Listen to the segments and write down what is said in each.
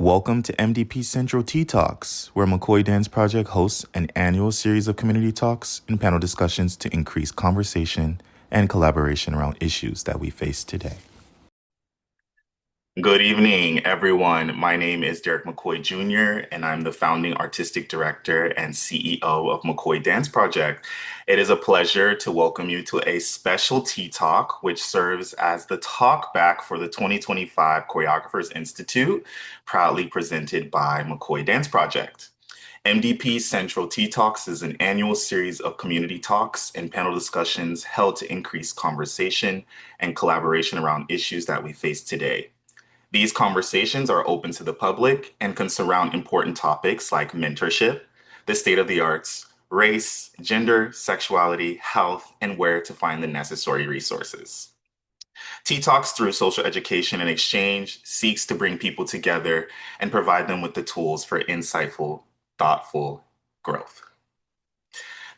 Welcome to MDP Central Tea Talks, where McKoy Dance Project hosts an annual series of community talks and panel discussions to increase conversation and collaboration around issues that we face today. Good evening, everyone. My name is Derick McKoy Jr., and I'm the founding artistic director and CEO of McKoy Dance Project. It is a pleasure to welcome you to a special Tea Talk, which serves as the talk back for the 2025 Choreographers Institute, proudly presented by McKoy Dance Project. MDP Central Tea Talks is an annual series of community talks and panel discussions held to increase conversation and collaboration around issues that we face today. These conversations are open to the public and can surround important topics like mentorship, the state of the arts, race, gender, sexuality, health, and where to find the necessary resources. Tea Talks, through social education and exchange, seeks to bring people together and provide them with the tools for insightful, thoughtful growth.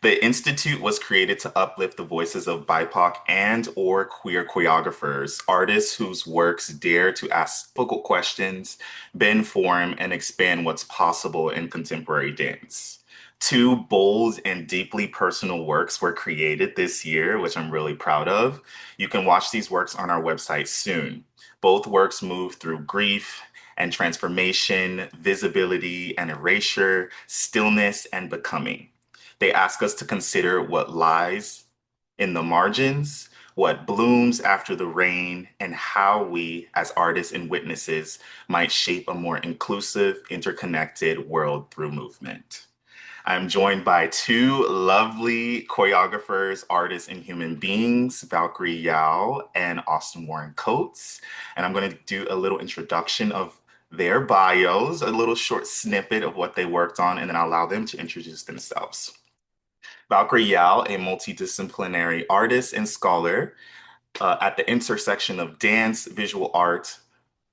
The Institute was created to uplift the voices of BIPOC and/or queer choreographers, artists whose works dare to ask difficult questions, bend form, and expand what's possible in contemporary dance. Two bold and deeply personal works were created this year, which I'm really proud of. You can watch these works on our website soon. Both works move through grief and transformation, visibility and erasure, stillness and becoming. They ask us to consider what lies in the margins, what blooms after the rain, and how we, as artists and witnesses, might shape a more inclusive, interconnected world through movement. I'm joined by two lovely choreographers, artists, and human beings, Valkyrie Yao and Austin Warren Coates. And I'm going to do a little introduction of their bios, a little short snippet of what they worked on, and then I'll allow them to introduce themselves. Valkyrie Yao, a multidisciplinary artist and scholar at the intersection of dance, visual art,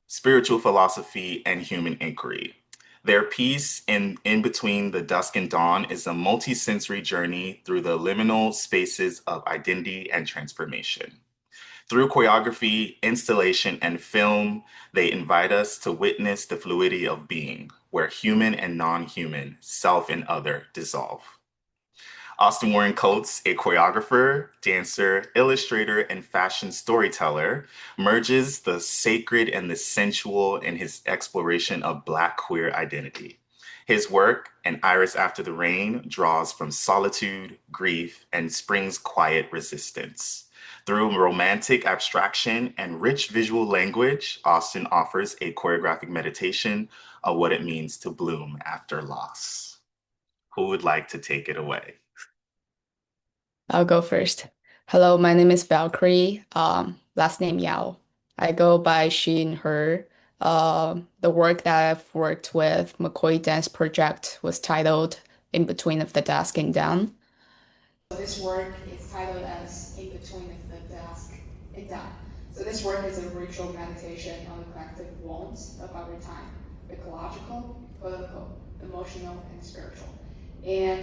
spiritual philosophy, and human inquiry. Their piece, In Between the Dusk and Dawn, is a multisensory journey through the liminal spaces of identity and transformation. Through choreography, installation, and film, they invite us to witness the fluidity of being, where human and non-human, self and other dissolve. Austin Warren Coates, a choreographer, dancer, illustrator, and fashion storyteller, merges the sacred and the sensual in his exploration of Black queer identity. His work, An Iris After the Rain, draws from solitude, grief, and spring's quiet resistance. Through romantic abstraction and rich visual language, Austin offers a choreographic meditation of what it means to bloom after loss. Who would like to take it away? I'll go first. Hello, my name is Valkyrie. Last name Yao. I go by she and her. The work that I've worked with McKoy Dance Project was titled In Between of the Dusk and Dawn. So this work is titled as In Between of the Dusk and Dawn. So this work is a ritual meditation on the collective wounds of our time, ecological, political, emotional, and spiritual. And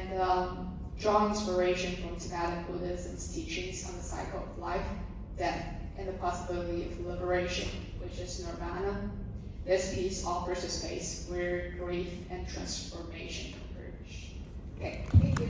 draw inspiration from Tibetan Buddhism's teachings on the cycle of life, death, and the possibility of liberation, which is nirvana. This piece offers a space where grief and transformation converge. Okay, thank you.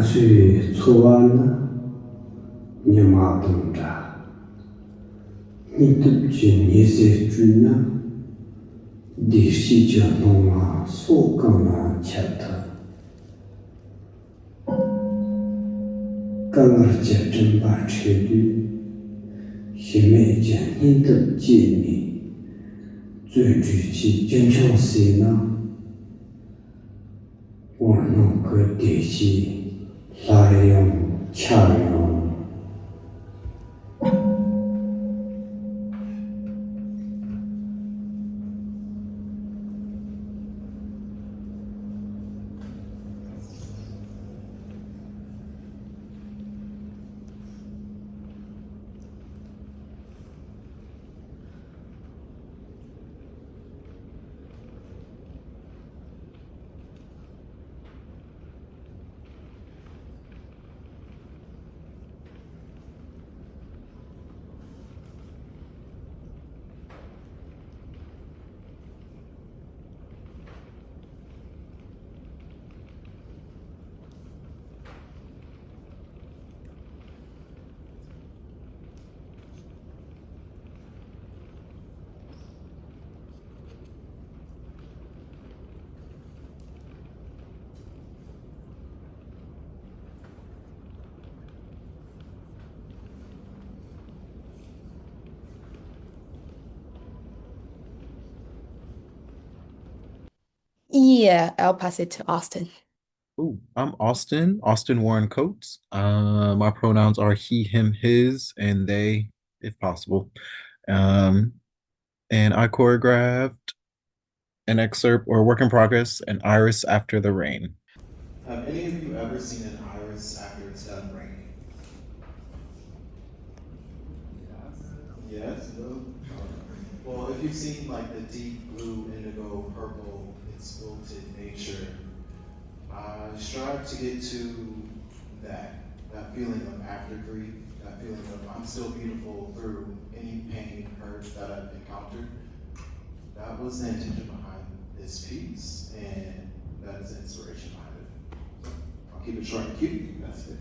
岁初完了，你妈懂着，你对住你些主呢，历史交通啊，所讲啊，切头，刚而且真把车队，是每件你都见你，最主起经常谁呢？我能个地气，来用恰用。Yeah, I'll pass it to Austin. Ooh, I'm Austin Warren Coates. My pronouns are he, him, his, and they, if possible. Um, and I choreographed an excerpt or work in progress, An Iris After the Rain. Have any of you ever seen an iris after it's done raining? Yes? No? Well, if you've seen like the deep blue, indigo, purple, its wilted nature, I strive to get to that feeling of after grief, that feeling of I'm still beautiful through any pain, hurt that I've encountered. That was the intention behind this piece, and that is the inspiration behind it. So I'll keep it short and cute. That's it.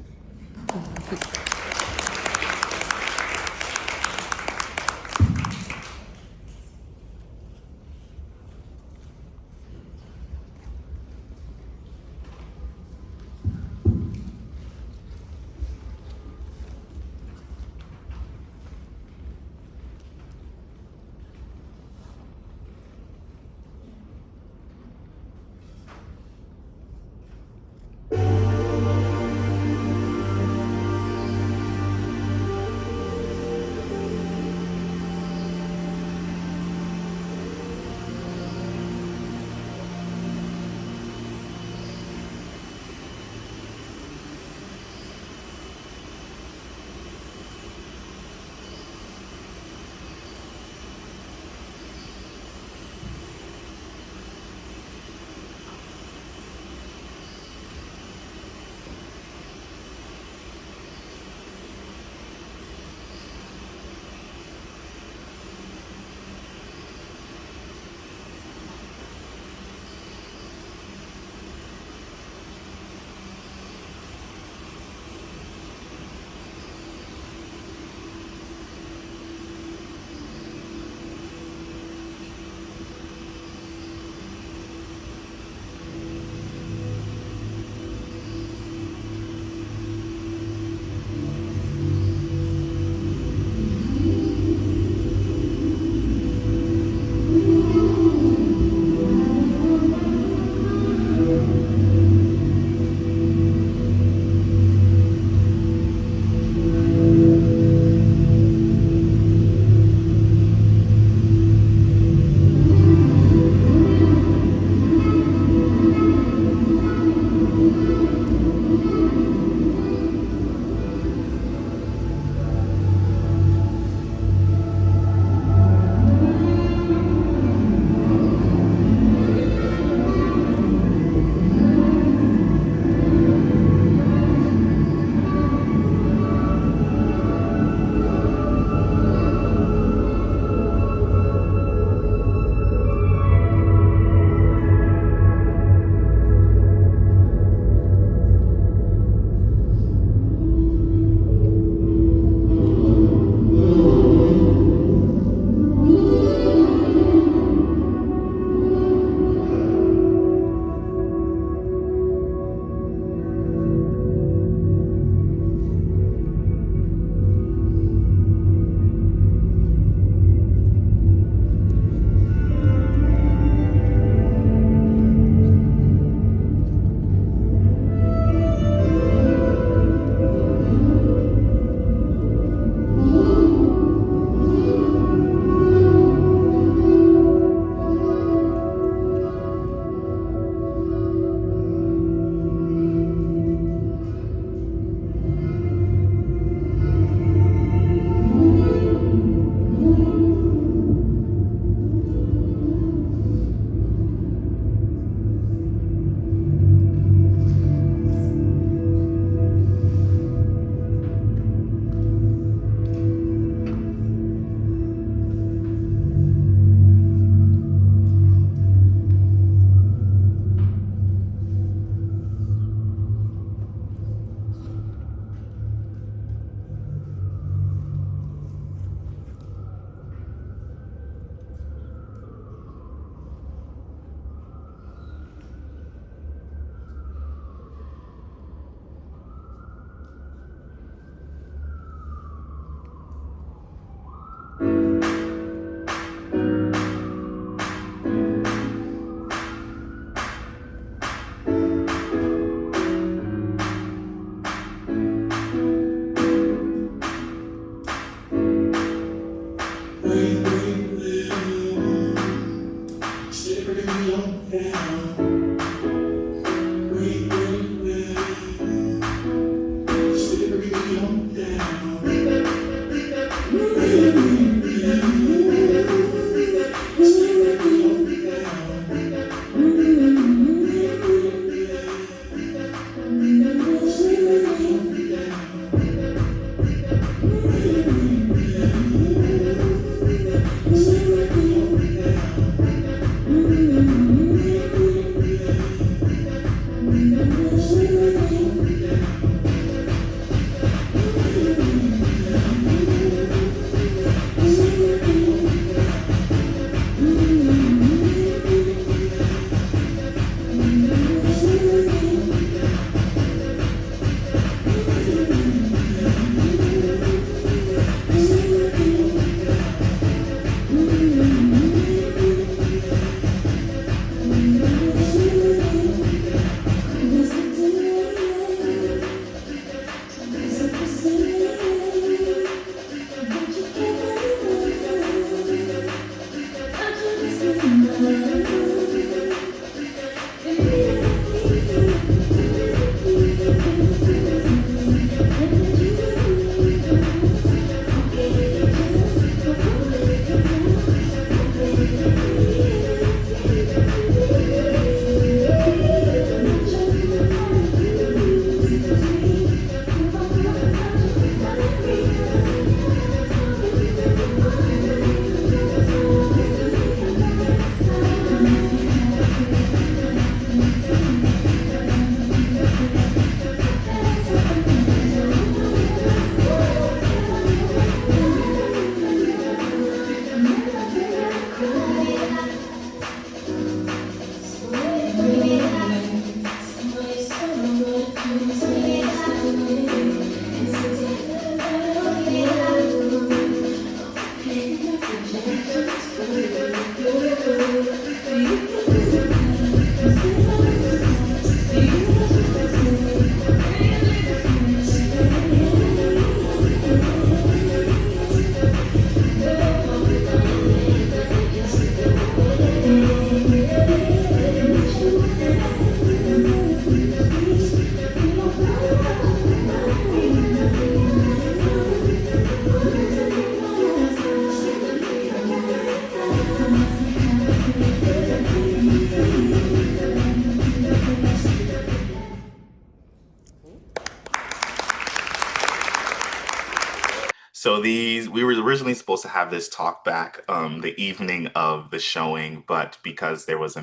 So we were originally supposed to have this talk back the evening of the showing, but because there was a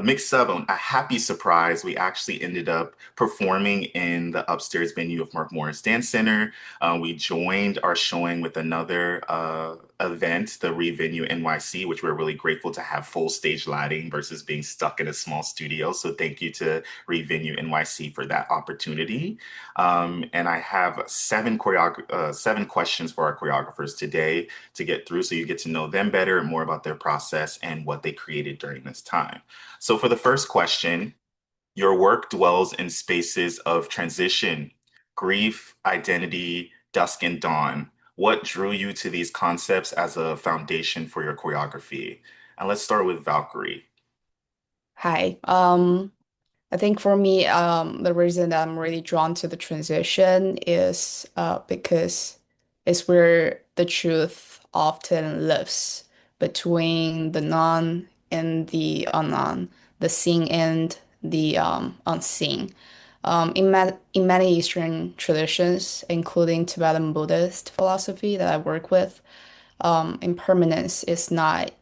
mix-up, a happy surprise, we actually ended up performing in the upstairs venue of Mark Morris Dance Center. We joined our showing with another event, the Revenue NYC, which we're really grateful to have full stage lighting versus being stuck in a small studio. So thank you to Revenue NYC for that opportunity. And I have seven questions for our choreographers today to get through so you get to know them better and more about their process and what they created during this time. So for the first question, your work dwells in spaces of transition, grief, identity, dusk and dawn. What drew you to these concepts as a foundation for your choreography? And let's start with Valkyrie. Hi. I think for me, the reason that I'm really drawn to the transition is because it's where the truth often lives between the known and the unknown, the seen and the unseen. In many Eastern traditions, including Tibetan Buddhist philosophy that I work with, impermanence is not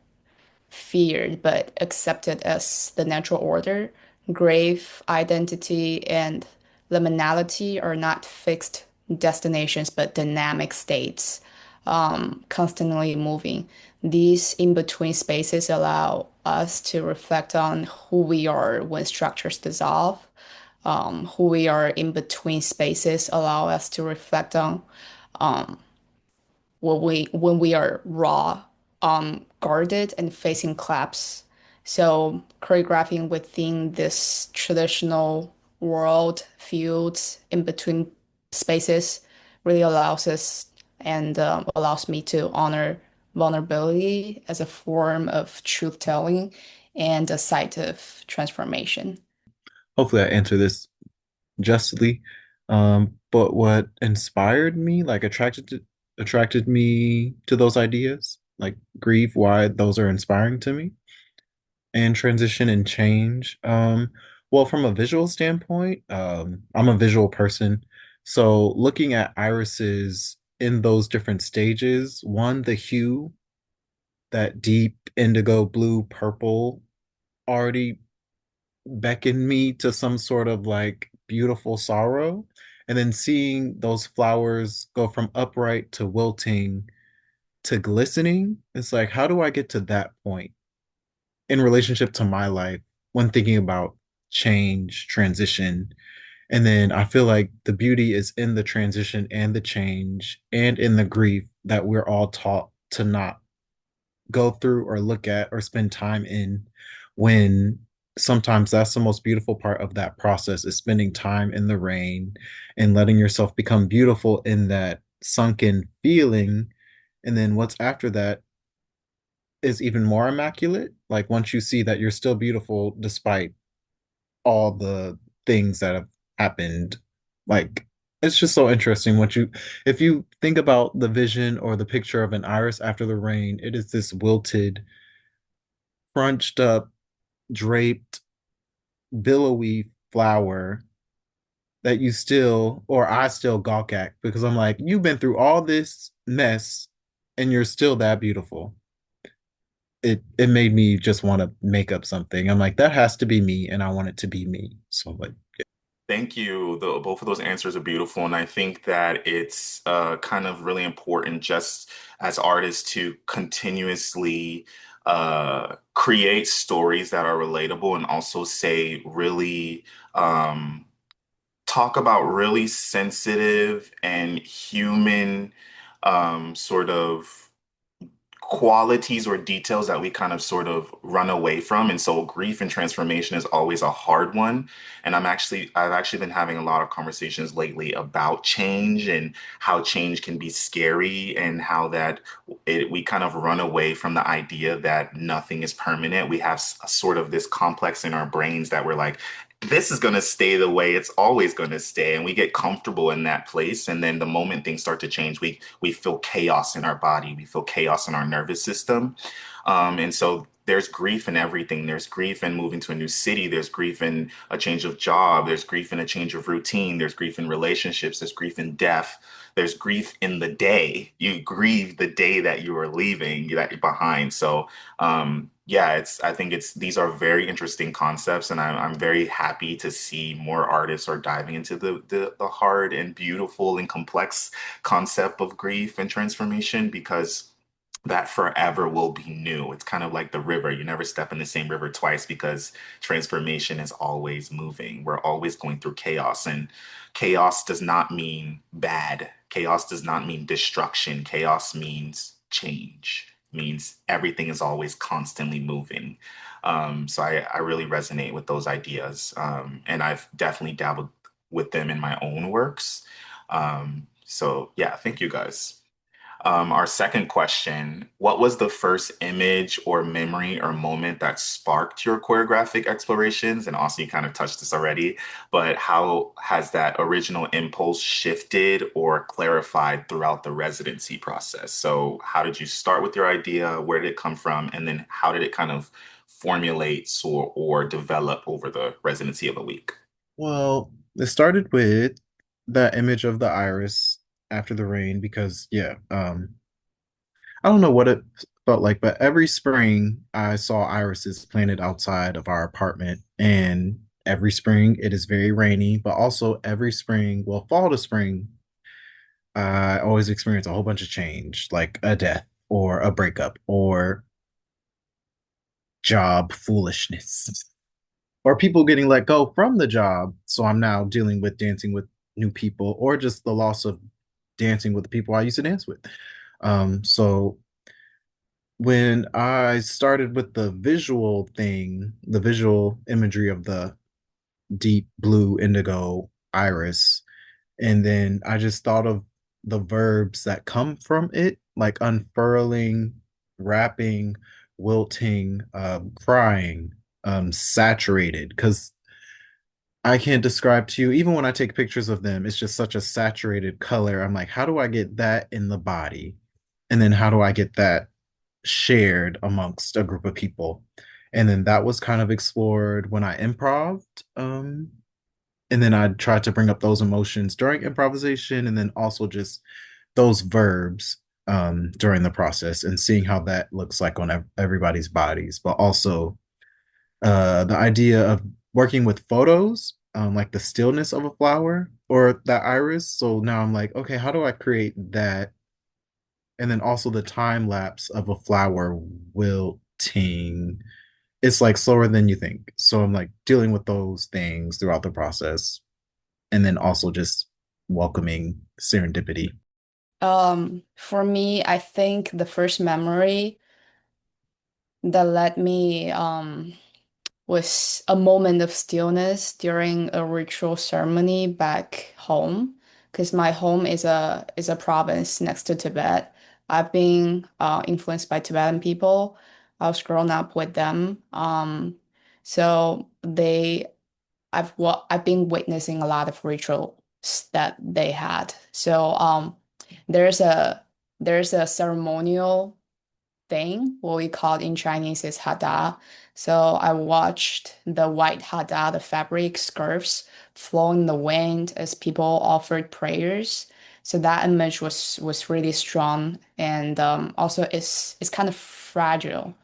feared but accepted as the natural order. Grave, identity, and liminality are not fixed destinations but dynamic states, constantly moving. These in between spaces allow us to reflect on who we are when structures dissolve. Who we are in between spaces allow us to reflect on um, when we are raw, guarded and facing collapse. So choreographing within this traditional world fields in between spaces really allows us and allows me to honor vulnerability as a form of truth telling and a site of transformation. Hopefully, I answer this justly. But what inspired me, like attracted me to those ideas, like grief, why those are inspiring to me, and transition and change. Well, from a visual standpoint, I'm a visual person. So looking at irises in those different stages, one, the hue, that deep indigo, blue, purple, already beckoned me to some sort of like beautiful sorrow. And then seeing those flowers go from upright to wilting to glistening, it's like, how do I get to that point in relationship to my life when thinking about change, transition? And then I feel like the beauty is in the transition and the change and in the grief that we're all taught to not go through or look at or spend time in, when sometimes that's the most beautiful part of that process, is spending time in the rain and letting yourself become beautiful in that sunken feeling. And then what's after that is even more immaculate. Like once you see that you're still beautiful despite all the things that have happened, like it's just so interesting. What you If you think about the vision or the picture of an iris after the rain, it is this wilted, crunched up, draped, billowy flower that you still, or I still gawk at, because I'm like, you've been through all this mess and you're still that beautiful. It made me just want to make up something. I'm like, that has to be me, and I want it to be me. So like, Thank you. Both of those answers are beautiful, and I think that it's kind of really important just as artists to continuously create stories that are relatable and also say really talk about really sensitive and human sort of qualities or details that we kind of sort of run away from. And so grief and transformation is always a hard one. And I've actually been having a lot of conversations lately about change and how change can be scary and how we kind of run away from the idea that nothing is permanent. We have sort of this complex in our brains that we're like, this is going to stay the way it's always going to stay, and we get comfortable in that place, and then the moment things start to change, we feel chaos in our body, we feel chaos in our nervous system. And so there's grief in everything. There's grief in moving to a new city. There's grief in a change of job. There's grief in a change of routine. There's grief in relationships. There's grief in death. There's grief in the day. You grieve the day that you are leaving, that you're behind. So yeah, I think these are very interesting concepts, and I'm very happy to see more artists are diving into the hard and beautiful and complex concept of grief and transformation, because that forever will be new. It's kind of like the river. You never step in the same river twice, because transformation is always moving. We're always going through chaos, and chaos does not mean bad. Chaos does not mean destruction. Chaos means change, means everything is always constantly moving. So I really resonate with those ideas. And I've definitely dabbled with them in my own works. So yeah, thank you guys. Our second question, what was the first image or memory or moment that sparked your choreographic explorations? And also, you kind of touched this already, but how has that original impulse shifted or clarified throughout the residency process? So, how did you start with your idea? Where did it come from? And then how did it kind of formulate or develop over the residency of a week? well, it started with that image of the iris after the rain because yeah, I don't know what it felt like, but every spring I saw irises planted outside of our apartment. And every spring it is very rainy, but also every spring, well, fall to spring, I always experience a whole bunch of change, like a death or a breakup or job foolishness or people getting let go from the job. So I'm now dealing with dancing with new people or just the loss of dancing with the people I used to dance with. So when I started with the visual thing, the visual imagery of the deep blue indigo iris, and then I just thought of the verbs that come from it, like unfurling rapping, wilting, crying, saturated. Because I can't describe to you, even when I take pictures of them, it's just such a saturated color. I'm like, how do I get that in the body? And then how do I get that shared amongst a group of people? And then that was kind of explored when I improved. And then I tried to bring up those emotions during improvisation and then also just those verbs during the process and seeing how that looks like on everybody's bodies, but also the idea of working with photos, like the stillness of a flower or that iris. So now I'm like, okay, how do I create that? And then also the time lapse of a flower wilting. It's like slower than you think. So I'm like dealing with those things throughout the process. And then also just welcoming serendipity. For me, I think the first memory that led me was a moment of stillness during a ritual ceremony back home, because my home is a province next to Tibet. I've been influenced by Tibetan people. I was grown up with them. So I've been witnessing a lot of rituals that they had. So there's a there's a ceremonial thing, what we call in Chinese is hada. So I watched the white hada, the fabric scarves, flow in the wind as people offered prayers. So that image was really strong, and also it's kind of fragile.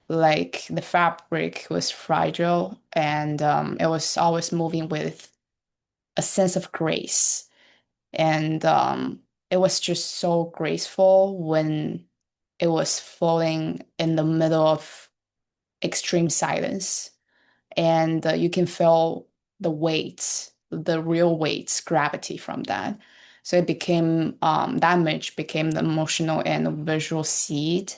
Like the fabric was fragile, and it was always moving with a sense of grace, and it was just so graceful when it was flowing in the middle of extreme silence, and you can feel the weight, the real weight, gravity from that. So it became that image became the emotional and visual seed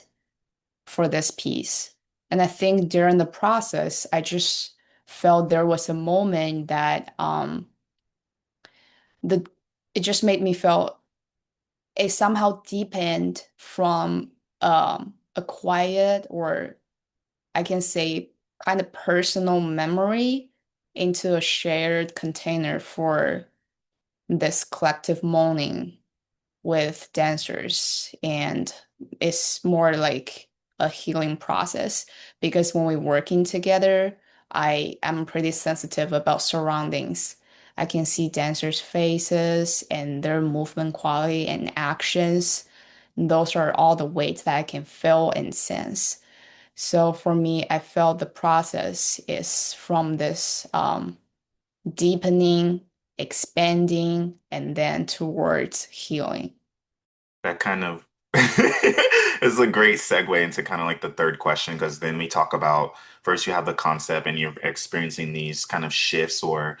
for this piece. And I think during the process, I just felt there was a moment that the it just made me feel it somehow deepened from a quiet, or I can say kind of personal memory into a shared container for this collective mourning with dancers. And it's more like a healing process, because when we're working together, I am pretty sensitive about surroundings. I can see dancers' faces and their movement quality and actions. Those are all the weights that I can feel and sense. So for me, I felt the process is from this deepening, expanding, and then towards healing. That kind of is a great segue into kind of like the third question, because then we talk about first you have the concept and you're experiencing these kind of shifts or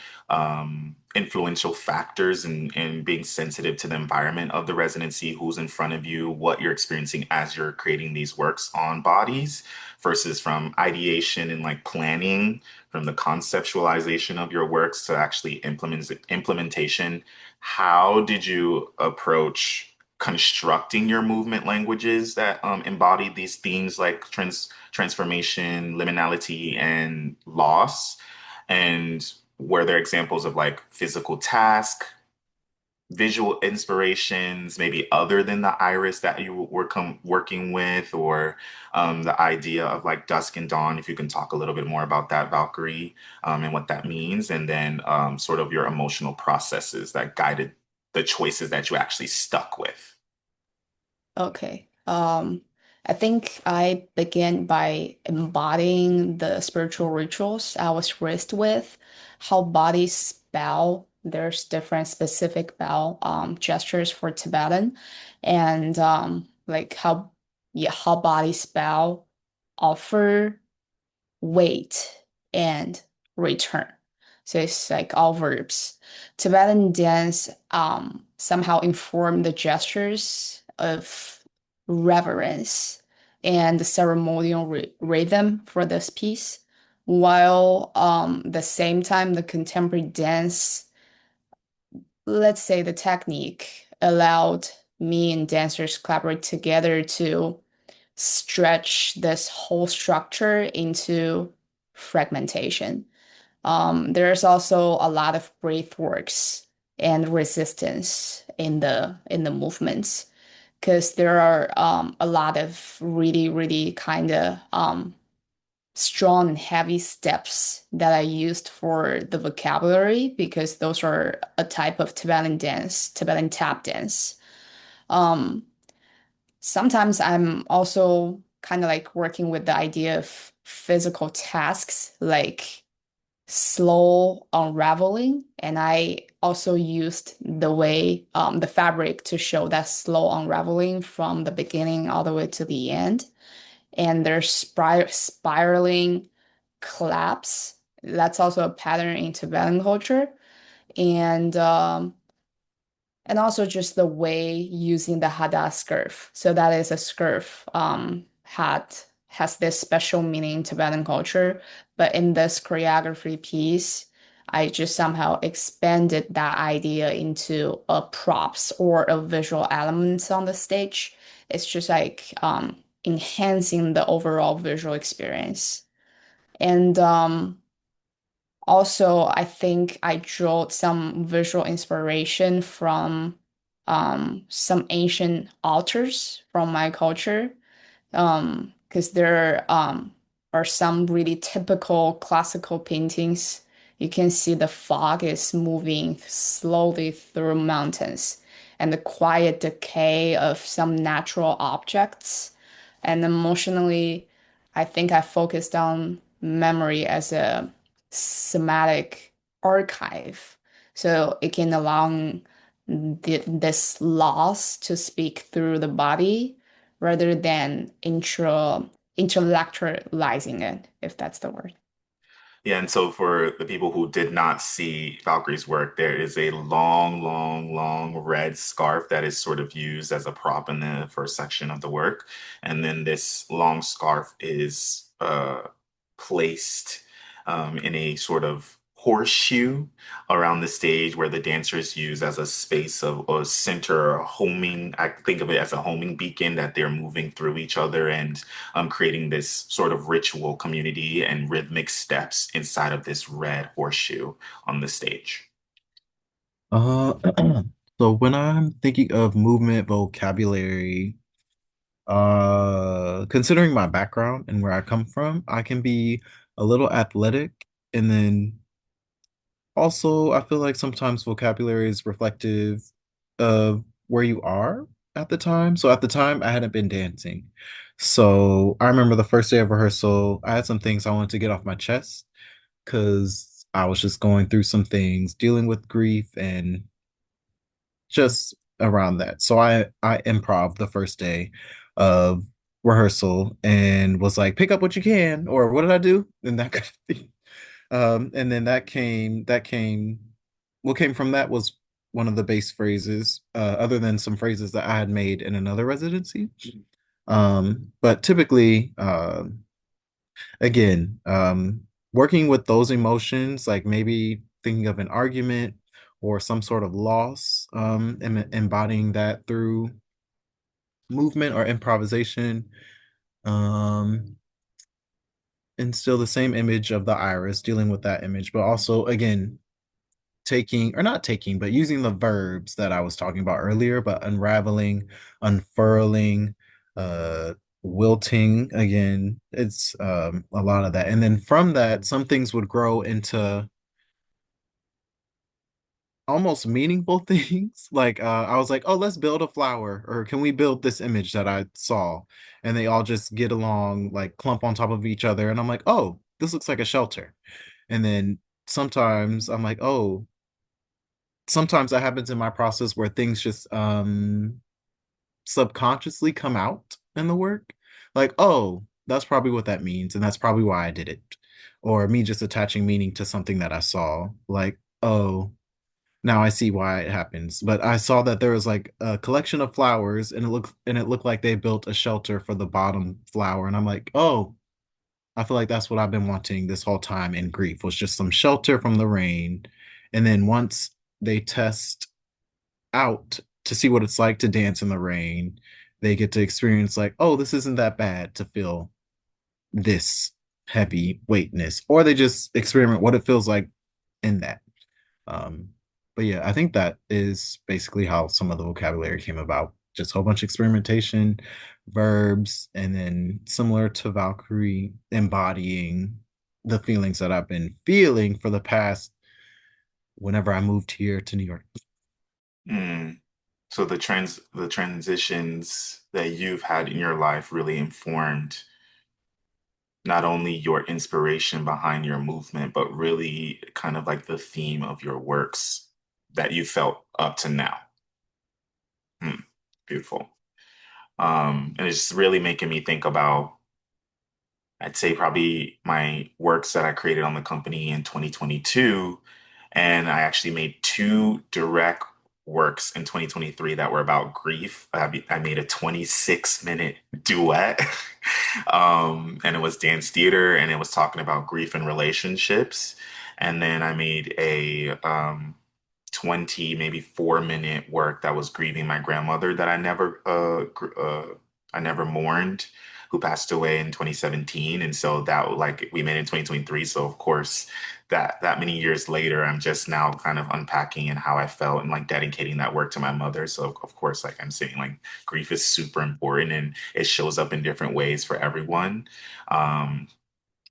influential factors and being sensitive to the environment of the residency, who's in front of you, what you're experiencing as you're creating these works on bodies versus from ideation and like planning, from the conceptualization of your works to actually implementation. How did you approach constructing your movement languages that embody these themes like transformation, liminality, and loss? And were there examples of like physical task, visual inspirations, maybe other than the iris that you were working with, or the idea of like dusk and dawn? If you can talk a little bit more about that, Valkyrie, and what that means, and then sort of your emotional processes that guided the choices that you actually stuck with. Okay. I think I began by embodying the spiritual rituals I was raised with, how bodies bow. There's different specific bow gestures for Tibetan, and like how yeah, how bodies bow offer wait, and return. So it's like all verbs. Tibetan dance somehow inform the gestures of reverence and the ceremonial rhythm for this piece, while the same time the contemporary dance, let's say the technique allowed me and dancers collaborate together to stretch this whole structure into fragmentation. There's also a lot of breathworks and resistance in the movements because there are a lot of really kind of strong and heavy steps that I used for the vocabulary because those are a type of Tibetan dance, Tibetan tap dance. Um, Sometimes I'm also kind of like working with the idea of physical tasks like slow unraveling, and I also used the fabric to show that slow unraveling from the beginning all the way to the end. And there's spiraling collapse. That's also a pattern in Tibetan culture. And and also just the way using the hada scarf. So that is a scarf hat has this special meaning in Tibetan culture. But in this choreography piece, I just somehow expanded that idea into a props or a visual elements on the stage. It's just like enhancing the overall visual experience. And also, I think I drew some visual inspiration from some ancient altars from my culture. Because there are some really typical classical paintings. You can see the fog is moving slowly through mountains and the quiet decay of some natural objects. And emotionally, I think I focused on memory as a somatic archive. So it can allow this loss to speak through the body rather than intellectualizing it, if that's the word. Yeah, and so for the people who did not see Valkyrie's work, there is a long, long, long red scarf that is sort of used as a prop in the first section of the work. And then this long scarf is placed in a sort of horseshoe around the stage where the dancers use as a space of a center or homing. I think of it as a homing beacon that they're moving through each other and creating this sort of ritual community and rhythmic steps inside of this red horseshoe on the stage. Uh, so when I'm thinking of movement vocabulary, considering my background and where I come from, I can be a little athletic, and then also I feel like sometimes vocabulary is reflective of where you are at the time. So at the time, I hadn't been dancing. So I remember the first day of rehearsal, I had some things I wanted to get off my chest because I was just going through some things, dealing with grief and just around that. So I improv the first day of rehearsal and was like, pick up what you can, or what did I do? And that kind of thing. And then what came from that was one of the base phrases, other than some phrases that I had made in another residency. But typically, again, working with those emotions, like maybe thinking of an argument or some sort of loss, and embodying that through movement or improvisation, um, and still the same image of the iris, dealing with that image, but also again taking or not taking, but using the verbs that I was talking about earlier, but unraveling, unfurling, uh, wilting again. It's a lot of that. And then from that, some things would grow into almost meaningful things. Like I was like, oh, let's build a flower, or can we build this image that I saw? And they all just get along, like clump on top of each other. And I'm like, oh, this looks like a shelter. And then sometimes I'm like, oh, sometimes that happens in my process where things just subconsciously come out in the work. Like, oh, that's probably what that means, and that's probably why I did it. Or me just attaching meaning to something that I saw. Like, oh, now I see why it happens. But I saw that there was like a collection of flowers and it looked like they built a shelter for the bottom flower. And I'm like, oh, I feel like that's what I've been wanting this whole time in grief was just some shelter from the rain. And then once they test out to see what it's like to dance in the rain, they get to experience like, oh, this isn't that bad to feel this heavy weightness, or they just experiment what it feels like in that. Um, but yeah, I think that is basically how some of the vocabulary came about. Just a whole bunch of experimentation, verbs, and then similar to Valkyrie, embodying the feelings that I've been feeling for the past whenever I moved here to New York. Mm. So the transitions that you've had in your life really informed not only your inspiration behind your movement, but really kind of like the theme of your works that you felt up to now. Hmm. Beautiful. And it's just really making me think about, I'd say probably my works that I created on the company in 2022. And I actually made two direct works in 2023 that were about grief. I made a 26-minute duet. And it was dance theater and it was talking about grief and relationships. And then I made a 20, maybe 4-minute work that was grieving my grandmother that I never mourned, who passed away in 2017. And so that like we made it in 2023. So of course that many years later, I'm just now kind of unpacking and how I felt and like dedicating that work to my mother. So of course, like I'm saying, like grief is super important and it shows up in different ways for everyone. Um,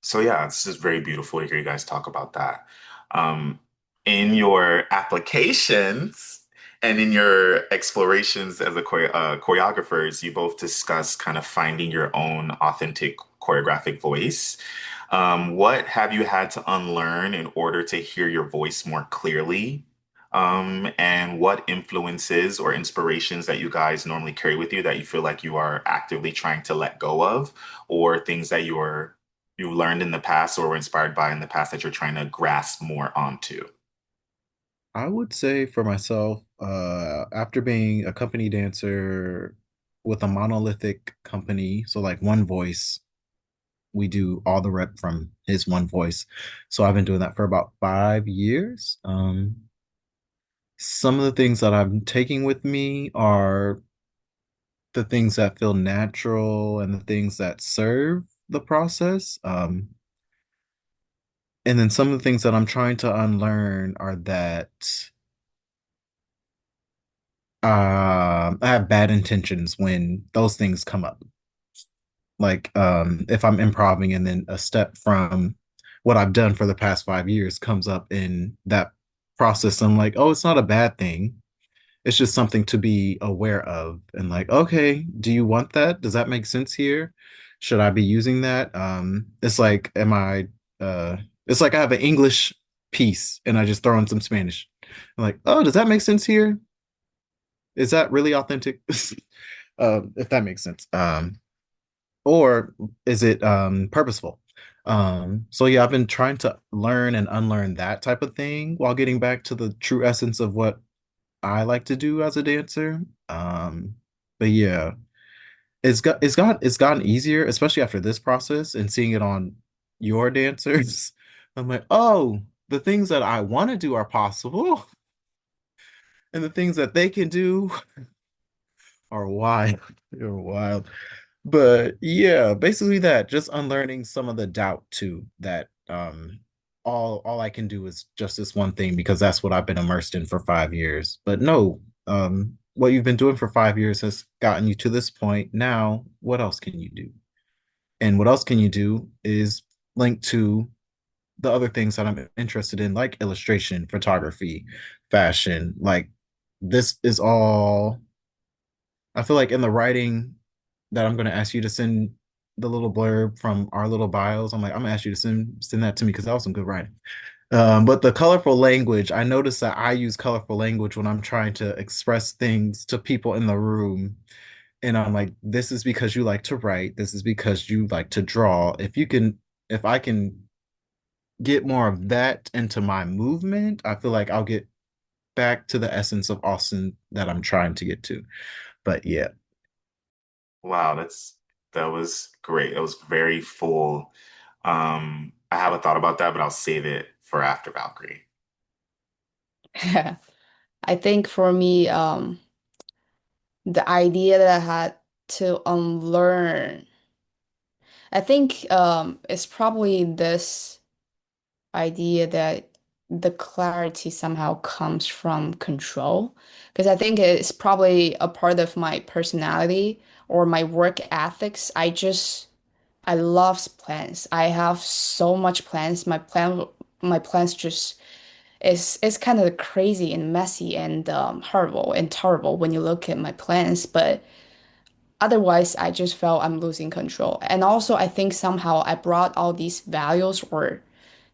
so yeah, it's just very beautiful to hear you guys talk about that. Um, in your applications and in your explorations as a choreographers, you both discuss kind of finding your own authentic choreographic voice. What have you had to unlearn in order to hear your voice more clearly? And what influences or inspirations that you guys normally carry with you that you feel like you are actively trying to let go of, or things that you learned in the past or were inspired by in the past that you're trying to grasp more onto? I would say for myself, after being a company dancer with a monolithic company, so like one voice, we do all the rep from his one voice. So I've been doing that for about 5 years. Some of the things that I'm taking with me are the things that feel natural and the things that serve the process. And then some of the things that I'm trying to unlearn are that I have bad intentions when those things come up. Like if I'm improving and then a step from what I've done for the past 5 years comes up in that process, I'm like, oh, it's not a bad thing. It's just something to be aware of. And like, okay, do you want that? Does that make sense here? Should I be using that? It's like, am I it's like I have an English piece and I just throw in some Spanish. I'm like, oh, does that make sense here? Is that really authentic? If that makes sense. Or is it purposeful? So yeah, I've been trying to learn and unlearn that type of thing while getting back to the true essence of what I like to do as a dancer. But yeah, it's gotten easier, especially after this process and seeing it on your dancers. I'm like, oh, the things that I want to do are possible, and the things that they can do are wild. They're wild. But yeah, basically that, just unlearning some of the doubt too, that all I can do is just this one thing because that's what I've been immersed in for 5 years. But no, what you've been doing for 5 years has gotten you to this point. Now, what else can you do? And what else can you do is link to the other things that I'm interested in, like illustration, photography, fashion. Like this is all, I feel like in the writing that I'm going to ask you to send the little blurb from our little bios. I'm like, I'm gonna ask you to send that to me because that was some good writing. But the colorful language, I notice that I use colorful language when I'm trying to express things to people in the room. And I'm like, this is because you like to write. This is because you like to draw. If I can get more of that into my movement, I feel like I'll get back to the essence of Austin that I'm trying to get to. But yeah. Wow, that was great. It was very full. I haven't thought about that, but I'll save it for after Valkyrie. I think for me, the idea that I had to unlearn. I think it's probably this idea that the clarity somehow comes from control. Because I think it's probably a part of my personality or my work ethics. I love plans. I have so much plans. My plans just is kind of crazy and messy and horrible and terrible when you look at my plans. But otherwise, I just felt I'm losing control. And also, I think somehow I brought all these values or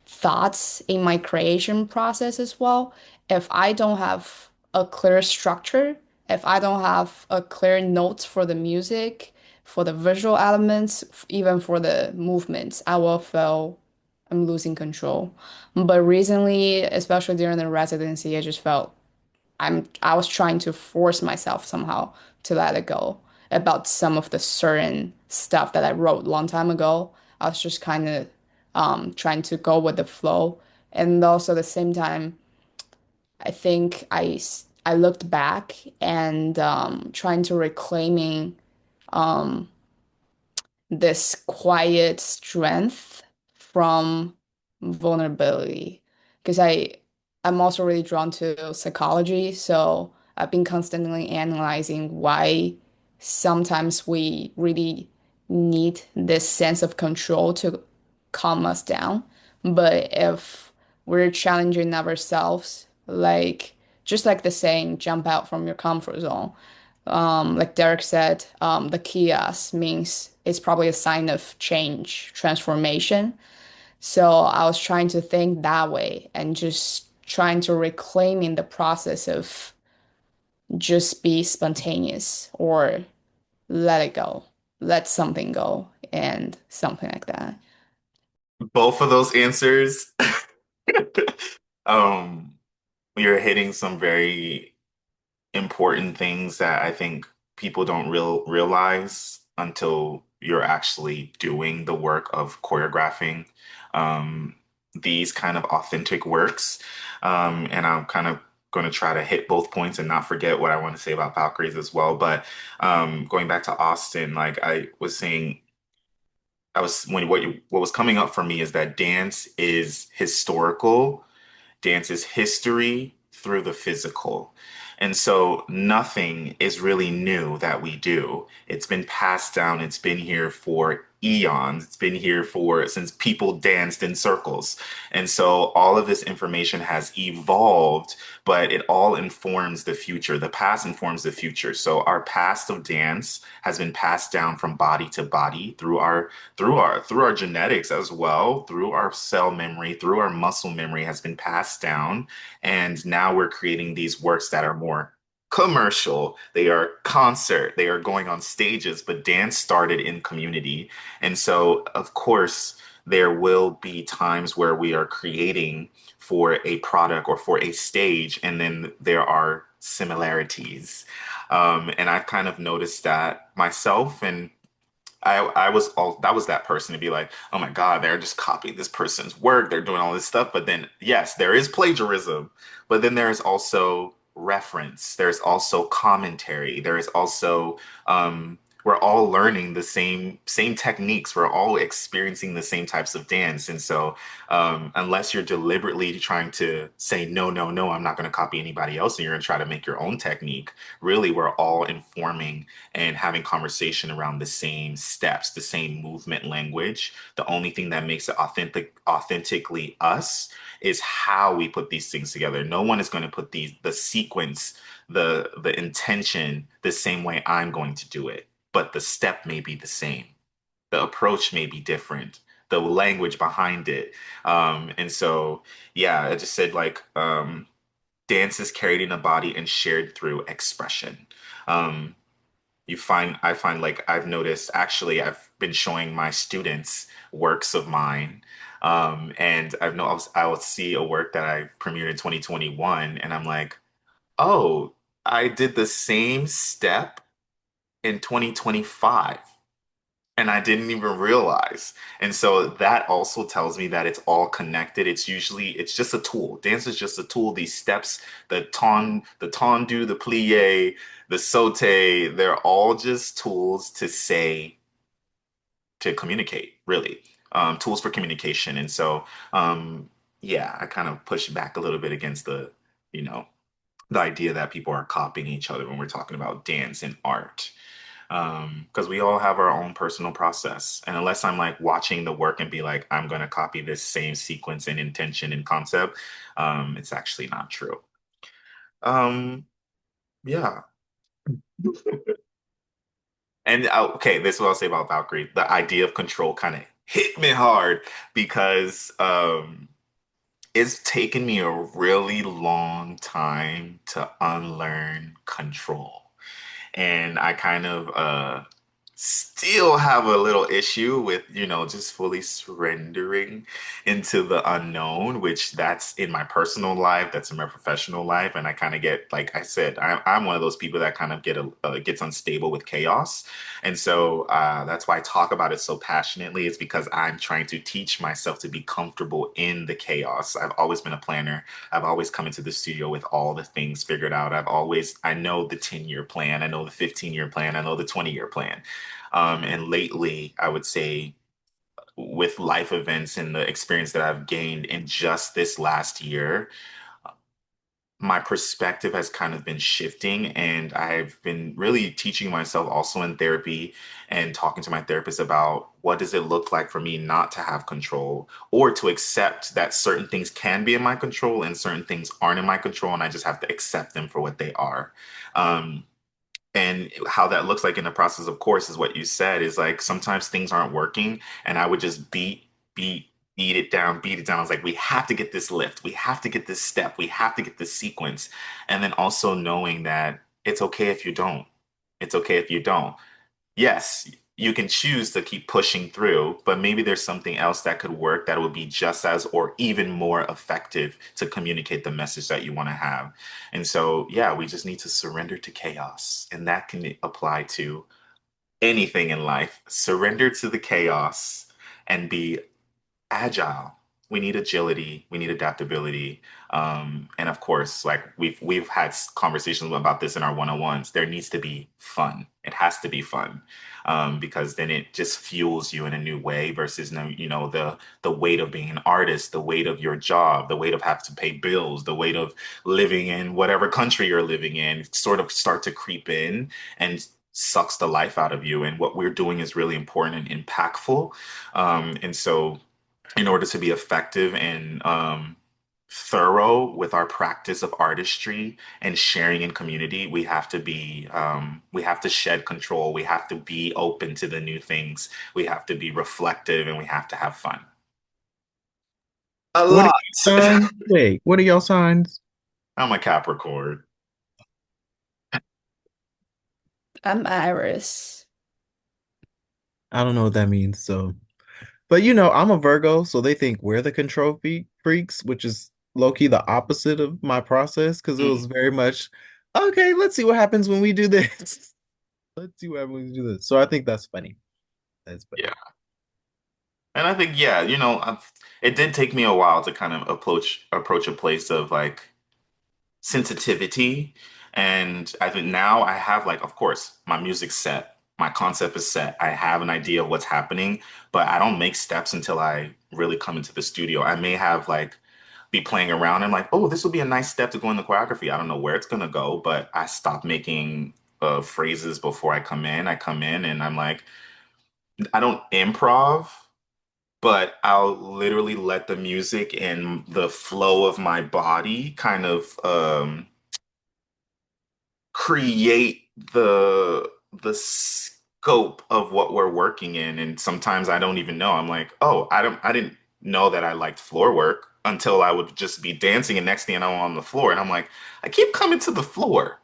thoughts in my creation process as well. If I don't have a clear structure, if I don't have a clear notes for the music, for the visual elements, even for the movements, I will feel I'm losing control. But recently, especially during the residency, I just felt I was trying to force myself somehow to let it go about some of the certain stuff that I wrote a long time ago. I was just kind of trying to go with the flow. And also at the same time, I think I looked back and trying to reclaiming um, this quiet strength from vulnerability because I'm also really drawn to psychology, so I've been constantly analyzing why sometimes we really need this sense of control to calm us down. But if we're challenging ourselves, like just like the saying, jump out from your comfort zone, like Derek said, the chaos means it's probably a sign of change, transformation. So I was trying to think that way and just trying to reclaim in the process of just be spontaneous or let it go, let something go, and something like that. Both of those answers, um, you're hitting some very important things that I think people don't realize until you're actually doing the work of choreographing um, these kind of authentic works. And I'm kind of going to try to hit both points and not forget what I want to say about Valkyries as well. But going back to Austin, like I was saying, I was when what was coming up for me is that dance is historical. Dance is history through the physical. And so nothing is really new that we do. It's been passed down, it's been here for eons. It's been here for since people danced in circles. And so all of this information has evolved, but it all informs the future. The past informs the future. So our past of dance has been passed down from body to body through our genetics as well, through our cell memory, through our muscle memory has been passed down. And now we're creating these works that are more commercial. They are concert, they are going on stages, but dance started in community. And so, of course, there will be times where we are creating for a product or for a stage, and then there are similarities. And I've kind of noticed that myself, and I was all that was that person to be like, oh my God, they're just copying this person's work. They're doing all this stuff. But then, yes, there is plagiarism, but then there's also reference. There's also commentary. There is also we're all learning the same techniques. We're all experiencing the same types of dance. And so unless you're deliberately trying to say, no, no, no, I'm not going to copy anybody else, and you're going to try to make your own technique, really, we're all informing and having conversation around the same steps, the same movement language. The only thing that makes it authentically us is how we put these things together. No one is going to put the sequence, the intention the same way I'm going to do it, but the step may be the same. The approach may be different. The language behind it. And so, yeah, I just said like dance is carried in a body and shared through expression. Um, I find like I've noticed actually I've been showing my students works of mine. And I will see a work that I premiered in 2021 and I'm like, oh, I did the same step in 2025. and I didn't even realize. And so that also tells me that it's all connected. It's just a tool. Dance is just a tool. These steps, the tendu, the plie, the saute, they're all just tools to communicate, really. Tools for communication. And so yeah, I kind of push back a little bit against you know, the idea that people are copying each other when we're talking about dance and art, because we all have our own personal process. And unless I'm like watching the work and be like, I'm going to copy this same sequence and intention and concept, it's actually not true. Um, yeah. And okay, this is what I'll say about Valkyrie. The idea of control kind of hit me hard because it's taken me a really long time to unlearn control. And I kind of still have a little issue with, just fully surrendering into the unknown, which that's in my personal life, that's in my professional life. And I kind of get, like I said, I'm one of those people that kind of gets unstable with chaos. And so that's why I talk about it so passionately, is because I'm trying to teach myself to be comfortable in the chaos. I've always been a planner. I've always come into the studio with all the things figured out. I know the 10-year plan, I know the 15-year plan, I know the 20-year plan. And lately, I would say, with life events and the experience that I've gained in just this last year, my perspective has kind of been shifting. And I've been really teaching myself also in therapy and talking to my therapist about what does it look like for me not to have control, or to accept that certain things can be in my control and certain things aren't in my control. And I just have to accept them for what they are. Um, and how that looks like in the process, of course, is what you said, is like sometimes things aren't working and I would just beat it down, beat it down. I was like, we have to get this lift. We have to get this step. We have to get this sequence. And then also knowing that it's okay if you don't. It's okay if you don't. Yes, you can choose to keep pushing through, but maybe there's something else that could work that would be just as or even more effective to communicate the message that you want to have. And so, yeah, we just need to surrender to chaos. And that can apply to anything in life. Surrender to the chaos and be agile. We need agility. We need adaptability. And of course, like we've had conversations about this in our one-on-ones. There needs to be fun. It has to be fun, because then it just fuels you in a new way versus the weight of being an artist, the weight of your job, the weight of having to pay bills, the weight of living in whatever country you're living in, sort of start to creep in and sucks the life out of you. And what we're doing is really important and impactful. And so in order to be effective and thorough with our practice of artistry and sharing in community, we have to shed control. We have to be open to the new things. We have to be reflective and we have to have fun. A What are lot. your signs? Wait, what are your signs? I'm a Capricorn. I'm Iris. I don't know what that means. So, but I'm a Virgo, so they think we're the control freaks, which is low key the opposite of my process because it was Mm, very much, okay, let's see what happens when we do this. Let's see what happens when we do this. So I think that's funny. That's funny. yeah. And I think, yeah, it did take me a while to kind of approach a place of like sensitivity. And I think now I have, like, of course, my music's set, my concept is set. I have an idea of what's happening, but I don't make steps until I really come into the studio. I may have like be playing around and like, oh, this would be a nice step to go in the choreography. I don't know where it's gonna go, but I stop making phrases before I come in. I come in and I'm like, I don't improv, but I'll literally let the music and the flow of my body kind of create the scope of what we're working in. And sometimes I don't even know. I'm like, oh, I didn't know that I liked floor work until I would just be dancing, and next thing I know, I'm on the floor and I'm like, I keep coming to the floor,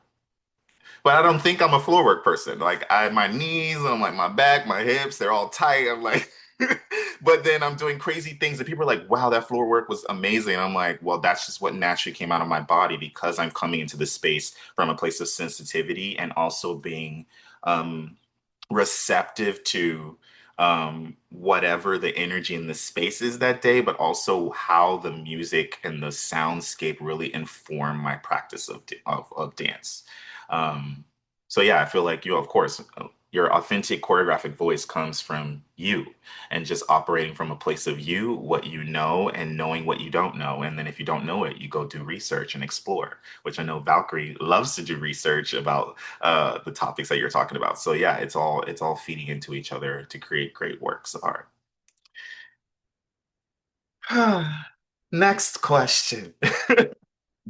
but I don't think I'm a floor work person. Like, my knees, I'm like, my back, my hips, they're all tight. I'm like, but then I'm doing crazy things and people are like, wow, that floor work was amazing. I'm like, well, that's just what naturally came out of my body because I'm coming into this space from a place of sensitivity and also being um, receptive to whatever the energy in the space is that day, but also how the music and the soundscape really inform my practice of dance. Um, so yeah, I feel like you, of course, your authentic choreographic voice comes from you and just operating from a place of you, what you know, and knowing what you don't know. And then if you don't know it, you go do research and explore, which I know Valkyrie loves to do research about the topics that you're talking about. So yeah, it's all feeding into each other to create great works of art. Next question.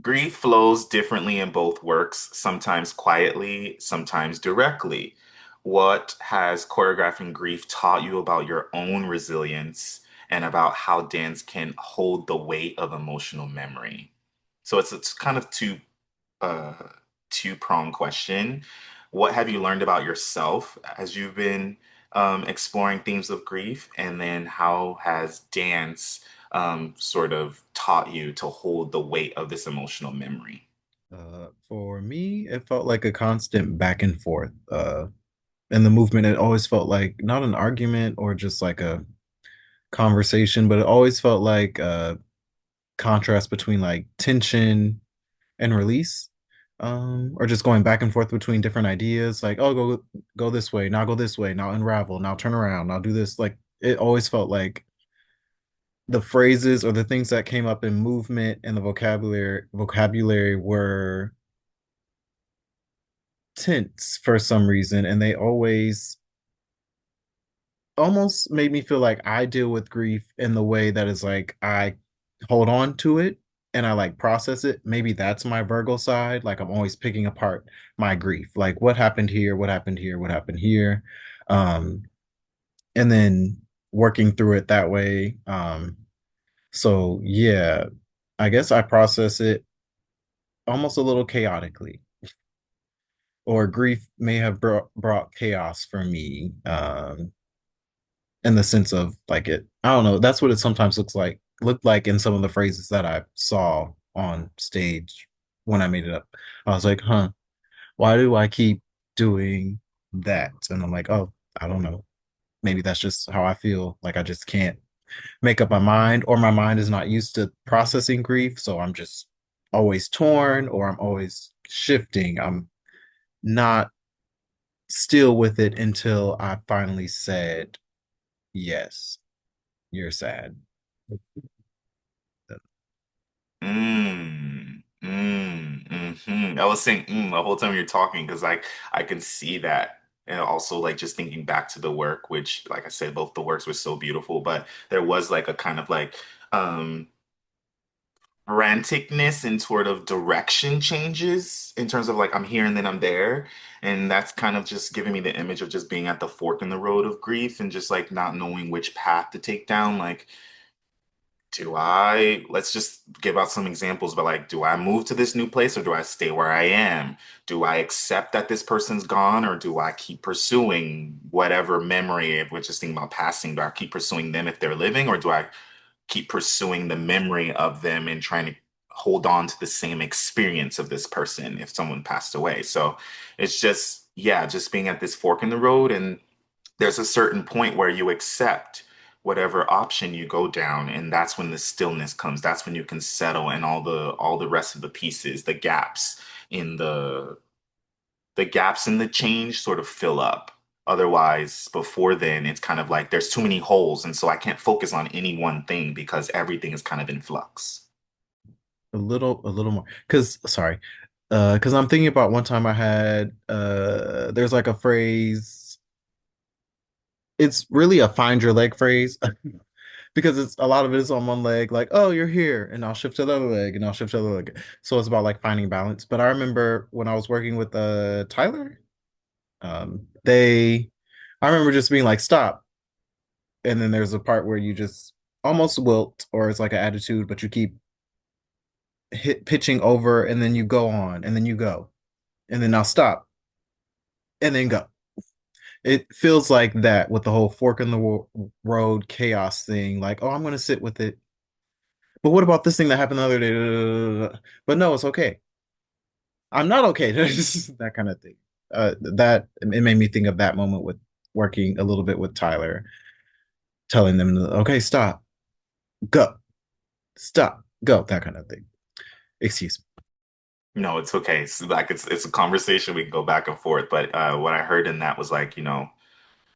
Grief flows differently in both works, sometimes quietly, sometimes directly. What has choreographing grief taught you about your own resilience and about how dance can hold the weight of emotional memory? So it's kind of uh, two-pronged question. What have you learned about yourself as you've been exploring themes of grief? And then how has dance sort of taught you to hold the weight of this emotional memory? For me, it felt like a constant back and forth. In the movement, it always felt like not an argument or just like a conversation, but it always felt like a contrast between like tension and release. Or just going back and forth between different ideas, like, oh, go this way, now go this way, now unravel, now turn around, now do this. Like it always felt like the phrases or the things that came up in movement and the vocabulary were tense for some reason, and they always almost made me feel like I deal with grief in the way that is like I hold on to it and I like process it. Maybe that's my Virgo side. Like I'm always picking apart my grief. Like what happened here, what happened here, what happened here. Um, and then working through it that way. So yeah, I guess I process it almost a little chaotically. Or grief may have brought chaos for me. In the sense of like it I don't know, that's what it sometimes looked like in some of the phrases that I saw on stage when I made it up. I was like, huh, why do I keep doing that? And I'm like, oh, I don't know, maybe that's just how I feel, like I just can't make up my mind, or my mind is not used to processing grief, so I'm just always torn, or I'm always shifting. I'm not still with it until I finally said yes, you're sad. I was saying the whole time you're talking because I can see that. And also like just thinking back to the work, which like I said, both the works were so beautiful, but there was like a kind of like um franticness and sort of direction changes in terms of like I'm here and then I'm there. And that's kind of just giving me the image of just being at the fork in the road of grief and just like not knowing which path to take down. Like let's just give out some examples, but like, do I move to this new place or do I stay where I am? Do I accept that this person's gone or do I keep pursuing whatever memory, if we're just thinking about passing, do I keep pursuing them if they're living or do I keep pursuing the memory of them and trying to hold on to the same experience of this person if someone passed away? So it's just, yeah, just being at this fork in the road and there's a certain point where you accept whatever option you go down and that's when the stillness comes, that's when you can settle and all the rest of the pieces, in the the gaps in the change sort of fill up. Otherwise before then it's kind of like there's too many holes and so I can't focus on any one thing because everything is kind of in flux. A little more, because sorry, because I'm thinking about one time I had there's like a phrase, it's really a find your leg phrase because it's a lot of it is on one leg, like, oh, you're here, and I'll shift to the other leg, and I'll shift to the other leg. So it's about like finding balance. But I remember when I was working with Tyler, they I remember just being like, stop. And then there's a part where you just almost wilt, or it's like an attitude, but you keep pitching over, and then you go on, and then you go, and then I'll stop, and then go. It feels like that with the whole fork in the road chaos thing. Like, oh, I'm going to sit with it. But what about this thing that happened the other day? But no, it's okay. I'm not okay. That kind of thing. That it made me think of that moment with working a little bit with Tyler, telling them, okay, stop, go, stop, go, that kind of thing. Excuse me. No, it's okay. It's like it's a conversation we can go back and forth. But what I heard in that was like,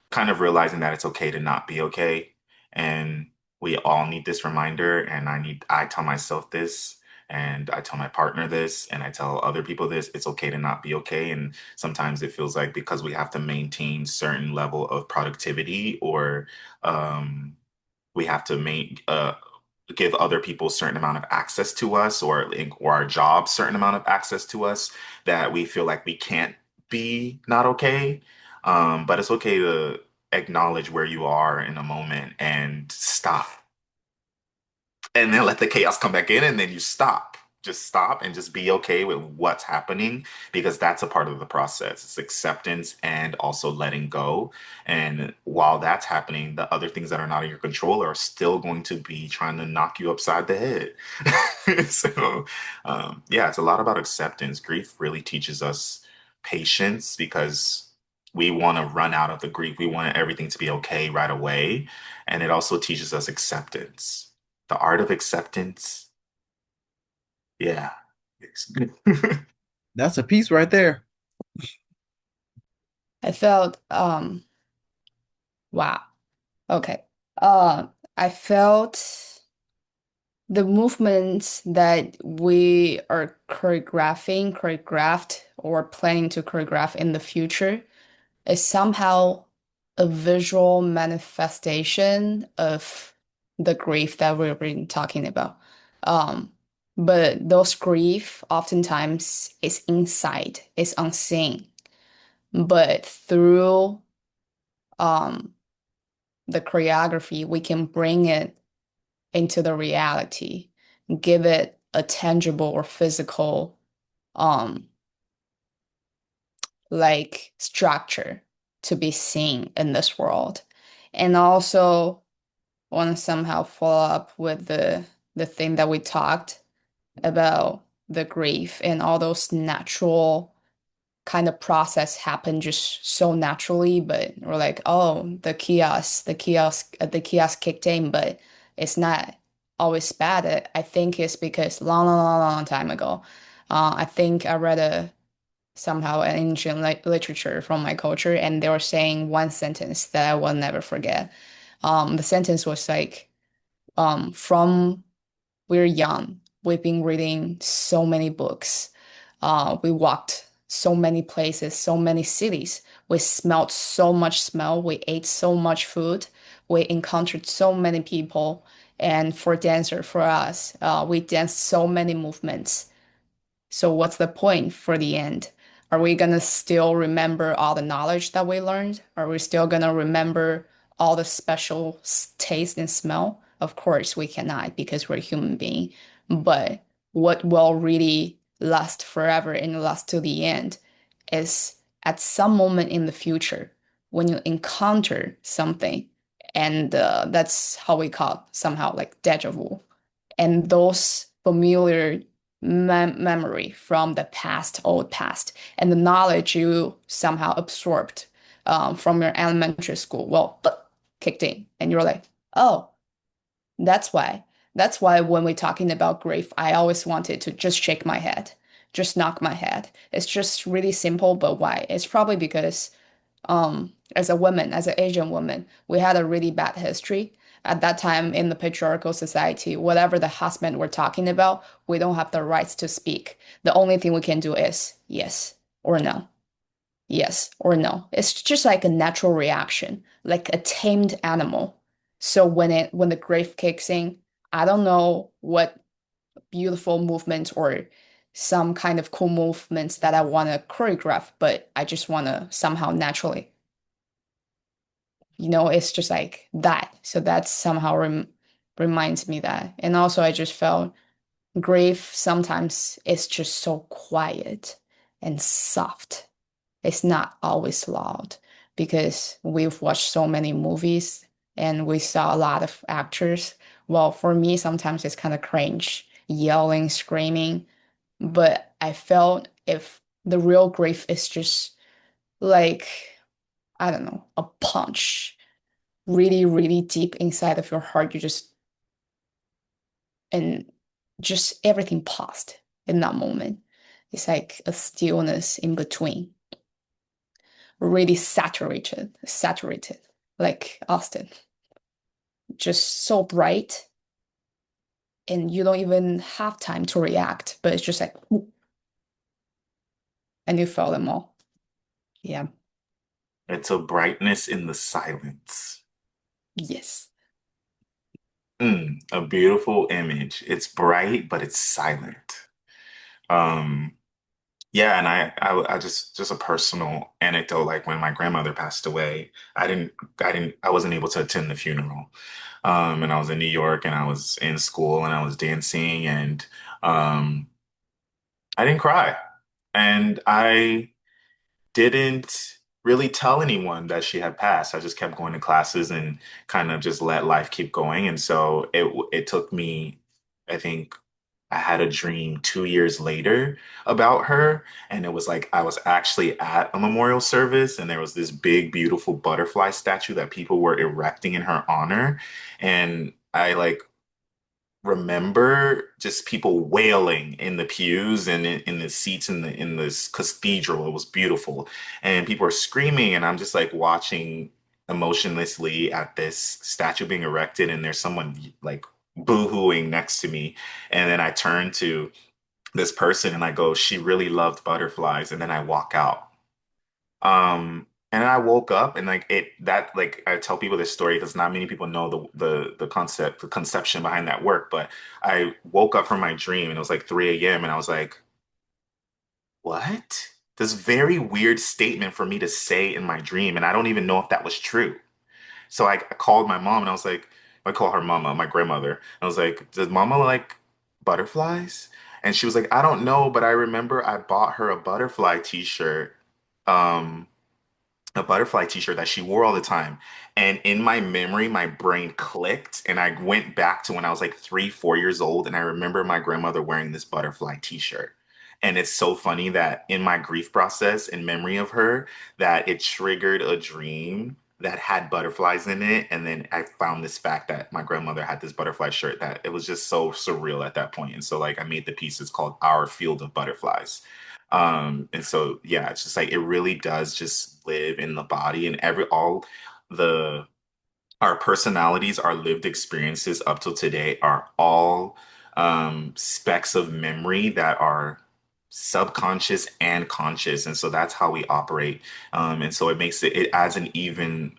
kind of realizing that it's okay to not be okay. And we all need this reminder. And I tell myself this, and I tell my partner this, and I tell other people this. It's okay to not be okay. And sometimes it feels like because we have to maintain certain level of productivity or um, we have to make give other people a certain amount of access to us or our job certain amount of access to us that we feel like we can't be not okay. But it's okay to acknowledge where you are in a moment and stop and then let the chaos come back in and then you stop. Just stop and just be okay with what's happening because that's a part of the process. It's acceptance and also letting go. And while that's happening, the other things that are not in your control are still going to be trying to knock you upside the head. So, yeah, it's a lot about acceptance. Grief really teaches us patience because we want to run out of the grief. We want everything to be okay right away. And it also teaches us acceptance, the art of acceptance. Yeah. That's a piece right there. I felt wow. Okay. Uh, I felt the movements that we are choreographed, or planning to choreograph in the future is somehow a visual manifestation of the grief that we've been talking about. Um, but those grief oftentimes is inside, is unseen. But through um, the choreography, we can bring it into the reality, give it a tangible or physical um like structure to be seen in this world. And also want to somehow follow up with the thing that we talked about, the grief and all those natural kind of process happen just so naturally, but we're like, oh, the kiosk kicked in, but it's not always bad. I think it's because long, long, long, long time ago, I think I read a somehow an ancient literature from my culture, and they were saying one sentence that I will never forget. The sentence was like, from we're young, we've been reading so many books. We walked so many places, so many cities. We smelled so much smell. We ate so much food. We encountered so many people. And for dancer, for us, we danced so many movements. So what's the point for the end? Are we gonna still remember all the knowledge that we learned? Are we still gonna remember all the special taste and smell? Of course we cannot because we're human being. But what will really last forever and last to the end is at some moment in the future when you encounter something, and that's how we call it somehow like deja vu. And those familiar memory from the past, old past, and the knowledge you somehow absorbed from your elementary school, well, but kicked in, and you're like, oh, that's why. That's why when we're talking about grief, I always wanted to just shake my head, just knock my head. It's just really simple, but why? It's probably because as a woman, as an Asian woman, we had a really bad history. At that time in the patriarchal society, whatever the husband we're talking about, we don't have the rights to speak. The only thing we can do is yes or no, yes or no. It's just like a natural reaction, like a tamed animal. So when the grief kicks in, I don't know what beautiful movements or some kind of cool movements that I want to choreograph, but I just want to somehow naturally, it's just like that. So that somehow reminds me that. And also, I just felt grief sometimes is just so quiet and soft. It's not always loud because we've watched so many movies and we saw a lot of actors. Well, for me, sometimes it's kind of cringe, yelling, screaming. But I felt if the real grief is just like I don't know, a punch really, really deep inside of your heart. And just everything paused in that moment. It's like a stillness in between, really saturated, like Austin, just so bright, and you don't even have time to react, but it's just like, "Ooh," and you feel them all. Yeah. It's a brightness in the silence. Yes. A beautiful image. It's bright, but it's silent. Um, yeah, and I just a personal anecdote, like when my grandmother passed away, I wasn't able to attend the funeral. And I was in New York and I was in school and I was dancing and um I didn't cry. And I didn't really tell anyone that she had passed. I just kept going to classes and kind of just let life keep going. And so it took me, I think I had a dream 2 years later about her, and it was like I was actually at a memorial service, and there was this big, beautiful butterfly statue that people were erecting in her honor, and I like remember just people wailing in the pews and in the seats in this cathedral. It was beautiful, and people are screaming, and I'm just like watching emotionlessly at this statue being erected, and there's someone like boo-hooing next to me, and then I turn to this person and I go, "She really loved butterflies," and then I walk out. And then I woke up and like it that like I tell people this story because not many people know the concept, the conception behind that work. But I woke up from my dream and it was like 3 a.m. and I was like, what? This very weird statement for me to say in my dream, and I don't even know if that was true. So I called my mom and I was like, I call her mama, my grandmother. I was like, does mama like butterflies? And she was like, I don't know, but I remember I bought her a butterfly t-shirt. Um, a butterfly t-shirt that she wore all the time. And in my memory, my brain clicked and I went back to when I was like 3, 4 years old. And I remember my grandmother wearing this butterfly t-shirt. And it's so funny that in my grief process, in memory of her, that it triggered a dream that had butterflies in it. And then I found this fact that my grandmother had this butterfly shirt that it was just so surreal at that point. And so like I made the piece, it's called Our Field of Butterflies. And so yeah, it's just like it really does just live in the body and every all the our personalities, our lived experiences up till today are all specks of memory that are subconscious and conscious. And so that's how we operate. And so it adds an even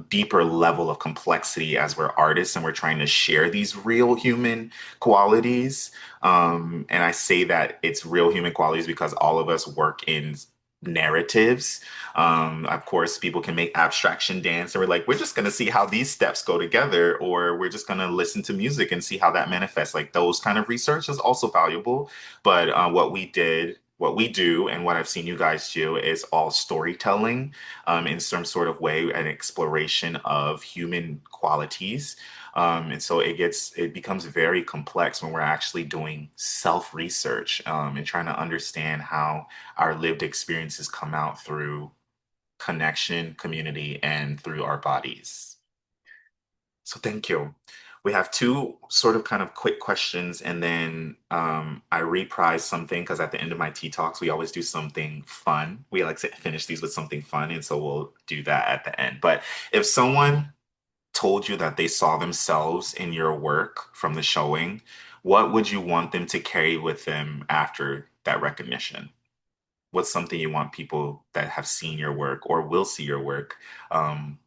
deeper level of complexity as we're artists and we're trying to share these real human qualities. And I say that it's real human qualities because all of us work in narratives. Of course, people can make abstraction dance, and we're like, we're just going to see how these steps go together, or we're just going to listen to music and see how that manifests. Like those kind of research is also valuable. But what we do, and what I've seen you guys do is all storytelling in some sort of way, an exploration of human qualities. And so it becomes very complex when we're actually doing self-research and trying to understand how our lived experiences come out through connection, community, and through our bodies. So thank you. We have two sort of kind of quick questions, and then I reprise something because at the end of my tea talks, we always do something fun. We like to finish these with something fun, and so we'll do that at the end. But if someone told you that they saw themselves in your work from the showing, what would you want them to carry with them after that recognition? What's something you want people that have seen your work or will see your work um,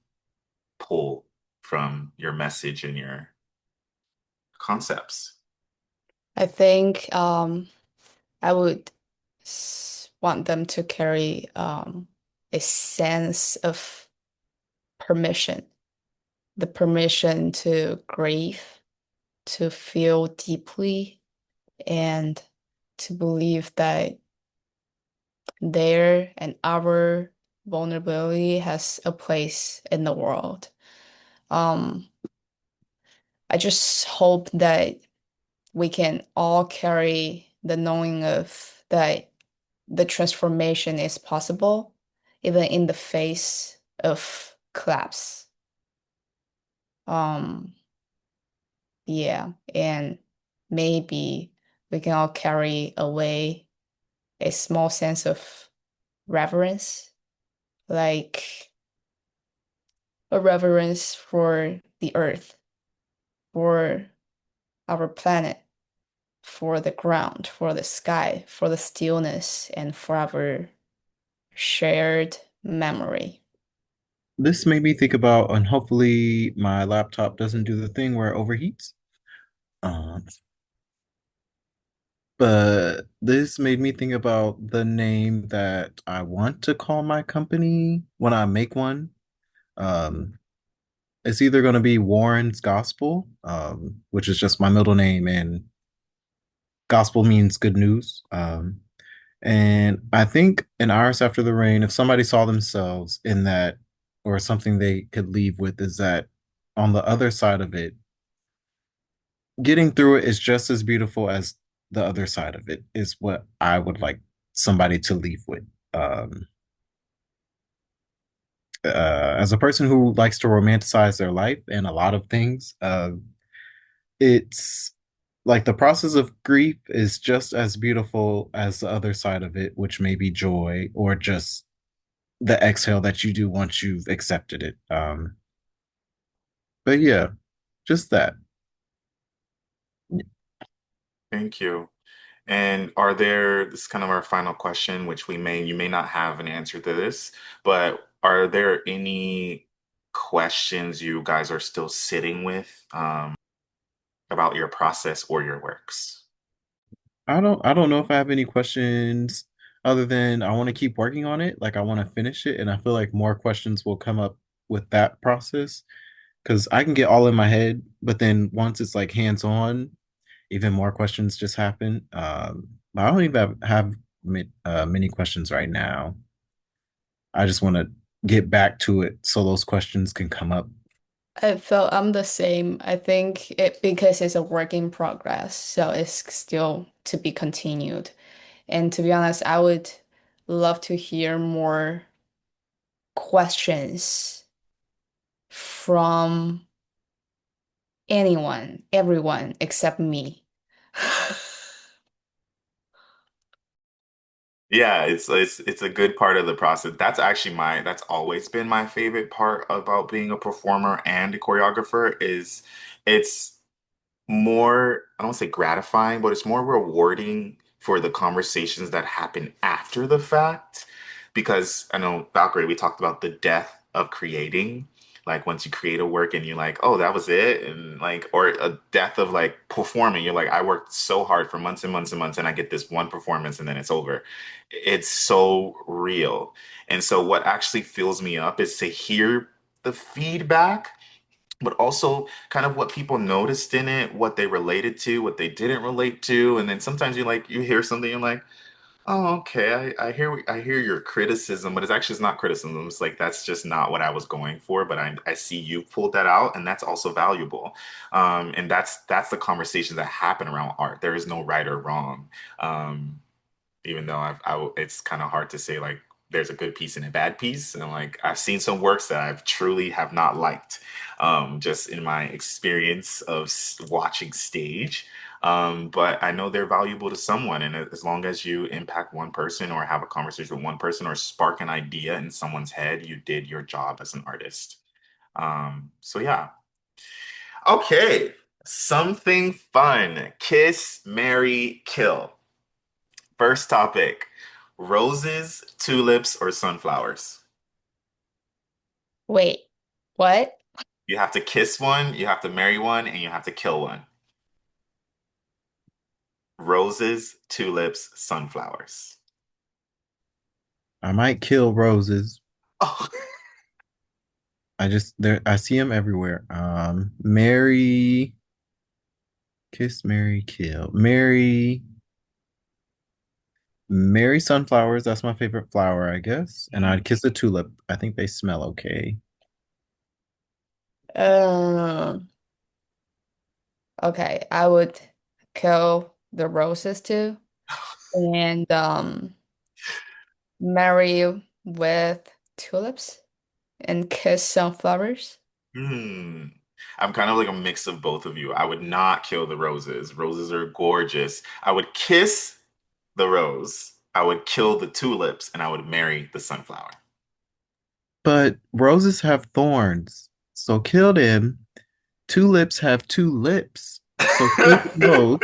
pull from your message and your concepts? I think I would want them to carry a sense of permission, the permission to grieve, to feel deeply, and to believe that their and our vulnerability has a place in the world. Um, I just hope that we can all carry the knowing of that the transformation is possible, even in the face of claps. Um, yeah, and maybe we can all carry away a small sense of reverence, like a reverence for the earth, for our planet, for the ground, for the sky, for the stillness, and for our shared memory. This made me think about, and hopefully my laptop doesn't do the thing where it overheats. Um, but this made me think about the name that I want to call my company when I make one. Um, it's either going to be Warren's Gospel, which is just my middle name, and gospel means good news. And I think in Hours After the Rain, if somebody saw themselves in that or something they could leave with, is that on the other side of it, getting through it is just as beautiful as the other side of it, is what I would like somebody to leave with. Um, as a person who likes to romanticize their life and a lot of things, it's like the process of grief is just as beautiful as the other side of it, which may be joy or just the exhale that you do once you've accepted it. But yeah, just that. Thank you. And are there, this is kind of our final question, which you may not have an answer to this, but are there any questions you guys are still sitting with about your process or your works? I don't know if I have any questions other than I want to keep working on it. Like I want to finish it, and I feel like more questions will come up with that process because I can get all in my head, but then once it's like hands on, even more questions just happen. I don't even have many questions right now. I just want to get back to it so those questions can come up. I felt I'm the same. I think it because it's a work in progress, so it's still to be continued. And to be honest, I would love to hear more questions from anyone, everyone except me. Yeah, it's a good part of the process. That's always been my favorite part about being a performer and a choreographer is it's more, I don't want to say gratifying, but it's more rewarding for the conversations that happen after the fact. Because I know, Valkyrie, we talked about the death of creating. Like once you create a work and you're like, oh, that was it. And like, or a death of like performing. You're like, I worked so hard for months and months and months, and I get this one performance and then it's over. It's so real. And so what actually fills me up is to hear the feedback, but also kind of what people noticed in it, what they related to, what they didn't relate to. And then sometimes you hear something, you're like, oh, okay, I hear your criticism, but it's not criticism. It's like that's just not what I was going for, but I see you pulled that out, and that's also valuable. And that's the conversations that happen around art. There is no right or wrong. Um, even though it's kind of hard to say like there's a good piece and a bad piece. And like I've seen some works that I've truly have not liked, just in my experience of watching stage. But I know they're valuable to someone, and as long as you impact one person or have a conversation with one person or spark an idea in someone's head, you did your job as an artist. So yeah. Okay. Something fun. Kiss, marry, kill. First topic, roses, tulips, or sunflowers? Wait, what? You have to kiss one, you have to marry one, and you have to kill one. Roses, tulips, sunflowers. I might kill roses. Oh, I see them everywhere. Mary, kiss, Mary, kill. Mary sunflowers. That's my favorite flower, I guess. And mhm. I'd kiss a tulip. I think they smell okay. Um, okay, I would kill the roses too and marry with tulips. and kiss sunflowers. Hmm. I'm kind of like a mix of both of you. I would not kill the roses. Roses are gorgeous. I would kiss the rose. I would kill the tulips, and I would marry the sunflower. But roses have thorns. So kill them. Tulips have two lips. So kill those.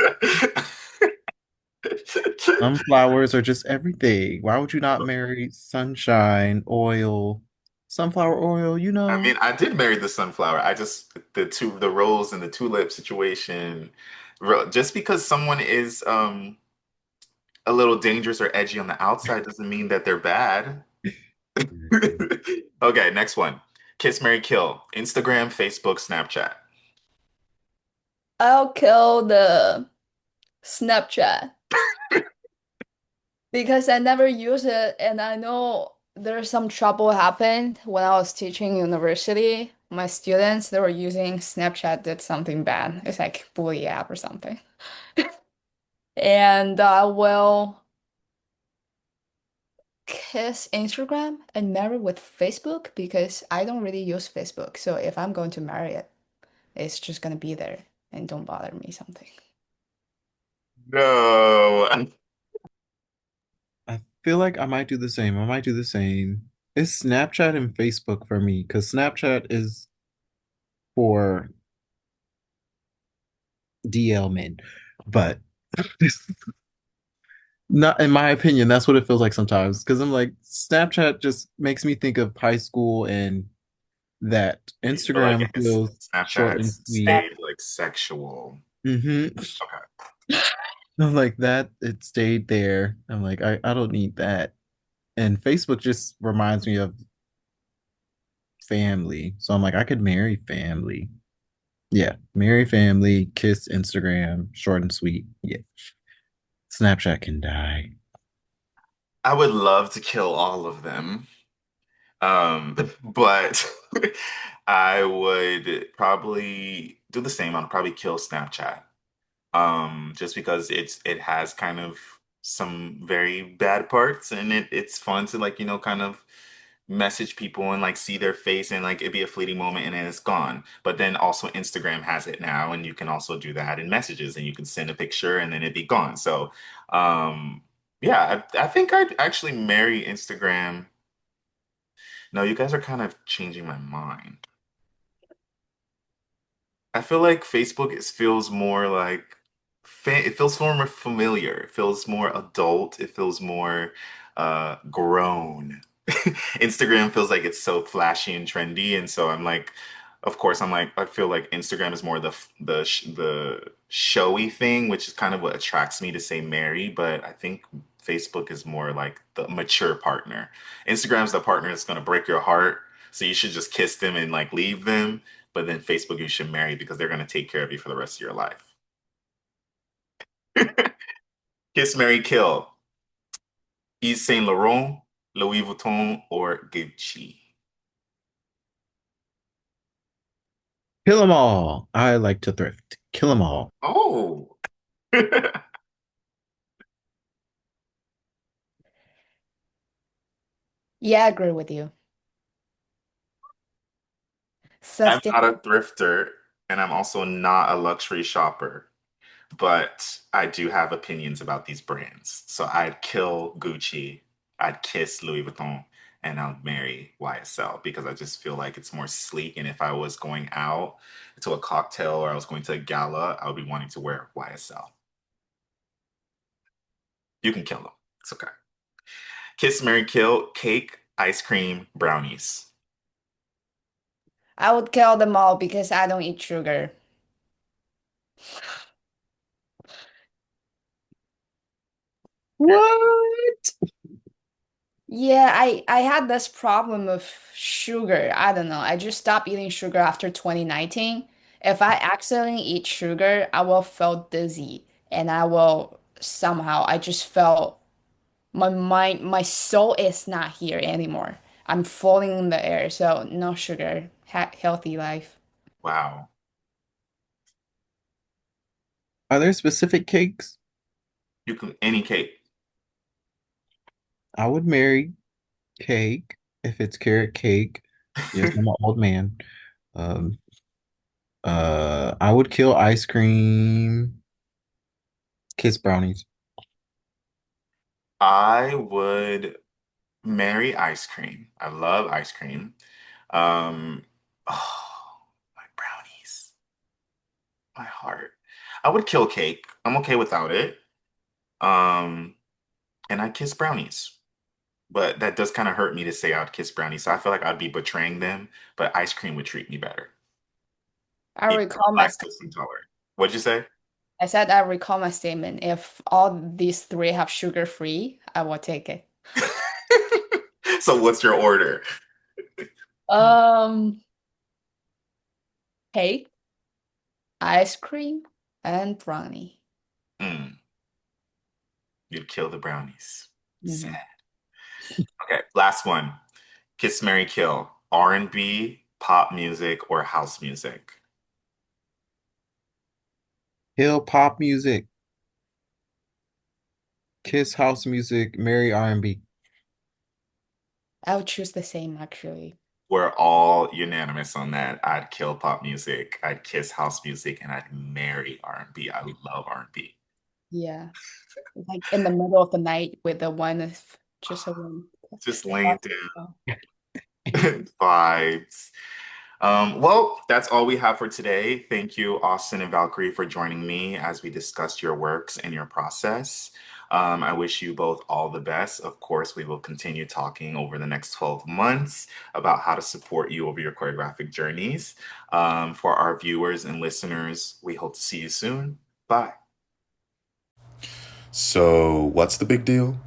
Sunflowers are just everything. Why would you not marry sunshine, oil, sunflower oil, you I know? mean, I did marry the sunflower. I just the rose and the tulip situation. Just because someone is a little dangerous or edgy on the outside doesn't mean that they're bad. Okay, next one. Kiss, Mary, kill. Instagram, Facebook, Snapchat. I'll kill the Snapchat because I never use it and I know there's some trouble happened when I was teaching university. My students, they were using Snapchat did something bad. It's like bully app or something. And I will kiss Instagram and marry with Facebook because I don't really use Facebook. So if I'm going to marry it, it's just gonna be there and don't bother me something. No. I feel like I might do the same. I might do the same. It's Snapchat and Facebook for me because Snapchat is for DL men. But not in my opinion, that's what it feels like sometimes. Because I'm like, Snapchat just makes me think of high school and that You feel like Instagram feels Snapchat short and has sweet. stayed like sexual. Hmm. Okay. I'm like that, it stayed there. I'm like, I don't need that. And Facebook just reminds me of family. So I'm like, I could marry family. Yeah, marry family, kiss Instagram, short and sweet. Yeah, Snapchat can die. I would love to kill all of them. But I would probably do the same. I'd probably kill Snapchat. Just because it has kind of some very bad parts and it's fun to like, kind of message people and like see their face and like it'd be a fleeting moment and then it's gone. But then also Instagram has it now and you can also do that in messages and you can send a picture and then it'd be gone. So yeah, I think I'd actually marry Instagram. No, you guys are kind of changing my mind. I feel like Facebook feels more like it feels more familiar. It feels more adult. It feels more grown. Instagram feels like it's so flashy and trendy, and so I'm like, of course, I'm like, I feel like Instagram is more the showy thing, which is kind of what attracts me to say marry. But I think Facebook is more like the mature partner. Instagram's the partner that's gonna break your heart, so you should just kiss them and like leave them. But then Facebook, you should marry because they're going to take care of you for the rest of your life. Kiss, marry, kill. Yves Saint Laurent, Louis Vuitton, or Gucci. Kill them all. I like to thrift. Kill them all. Oh, I'm Yeah, I agree with you. Sustain. not a thrifter and I'm also not a luxury shopper, but I do have opinions about these brands. So I'd kill Gucci, I'd kiss Louis Vuitton, and I'd marry YSL because I just feel like it's more sleek. And if I was going out to a cocktail or I was going to a gala, I would be wanting to wear YSL. You can kill them. It's okay. Kiss, marry, kill, cake, ice cream, brownies. I would kill them all because I don't eat sugar. What? Yeah, I had this problem of sugar. I don't know. I just stopped eating sugar after 2019. If I accidentally eat sugar, I will feel dizzy and I will somehow I just felt my mind, my soul is not here anymore. I'm floating in the air. So no sugar. Ha healthy life. Wow. Are there specific cakes? You can any cake. I would marry cake if it's carrot cake. Yes, I'm an old man. Um, I would kill ice cream, kiss brownies. I would marry ice cream. I love ice cream. Um, oh, my brownies, my heart. I would kill cake. I'm okay without it. Um, and I kiss brownies. But that does kind of hurt me to say I'd kiss brownies. So I feel like I'd be betraying them, but ice cream would treat me better. I Even recall my lactose intolerant. What'd you say? I said I recall my statement. If all these three have sugar free, I will take it. So what's your order? Um, cake, ice cream, and brownie. Mm, you'd kill the brownies. Mhm. Sad. Okay, last one. Kiss, Mary, kill. R&B, pop music, or house music? Kill pop music, kiss house music, marry R&B. I would choose the same actually. We're all unanimous on that. I'd kill pop music, I'd kiss house music, and I'd marry R&B. I love R&B. Yeah. Like in the middle of the night with the one of just a one. Just laying down vibes. Well, that's all we have for today. Thank you, Austin and Valkyrie, for joining me as we discussed your works and your process. I wish you both all the best. Of course, we will continue talking over the next 12 months about how to support you over your choreographic journeys. For our viewers and listeners, we hope to see you soon. Bye. So, what's the big deal?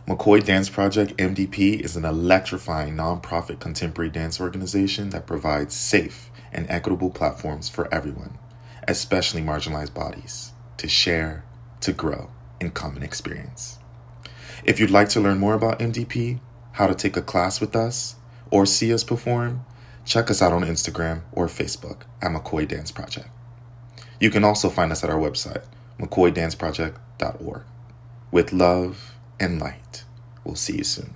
McKoy Dance Project MDP is an electrifying nonprofit contemporary dance organization that provides safe and equitable platforms for everyone, especially marginalized bodies, to share, to grow in common experience. If you'd like to learn more about MDP, how to take a class with us, or see us perform, check us out on Instagram or Facebook at McKoy Dance Project. You can also find us at our website, mccoydanceproject.org. With love and light, we'll see you soon.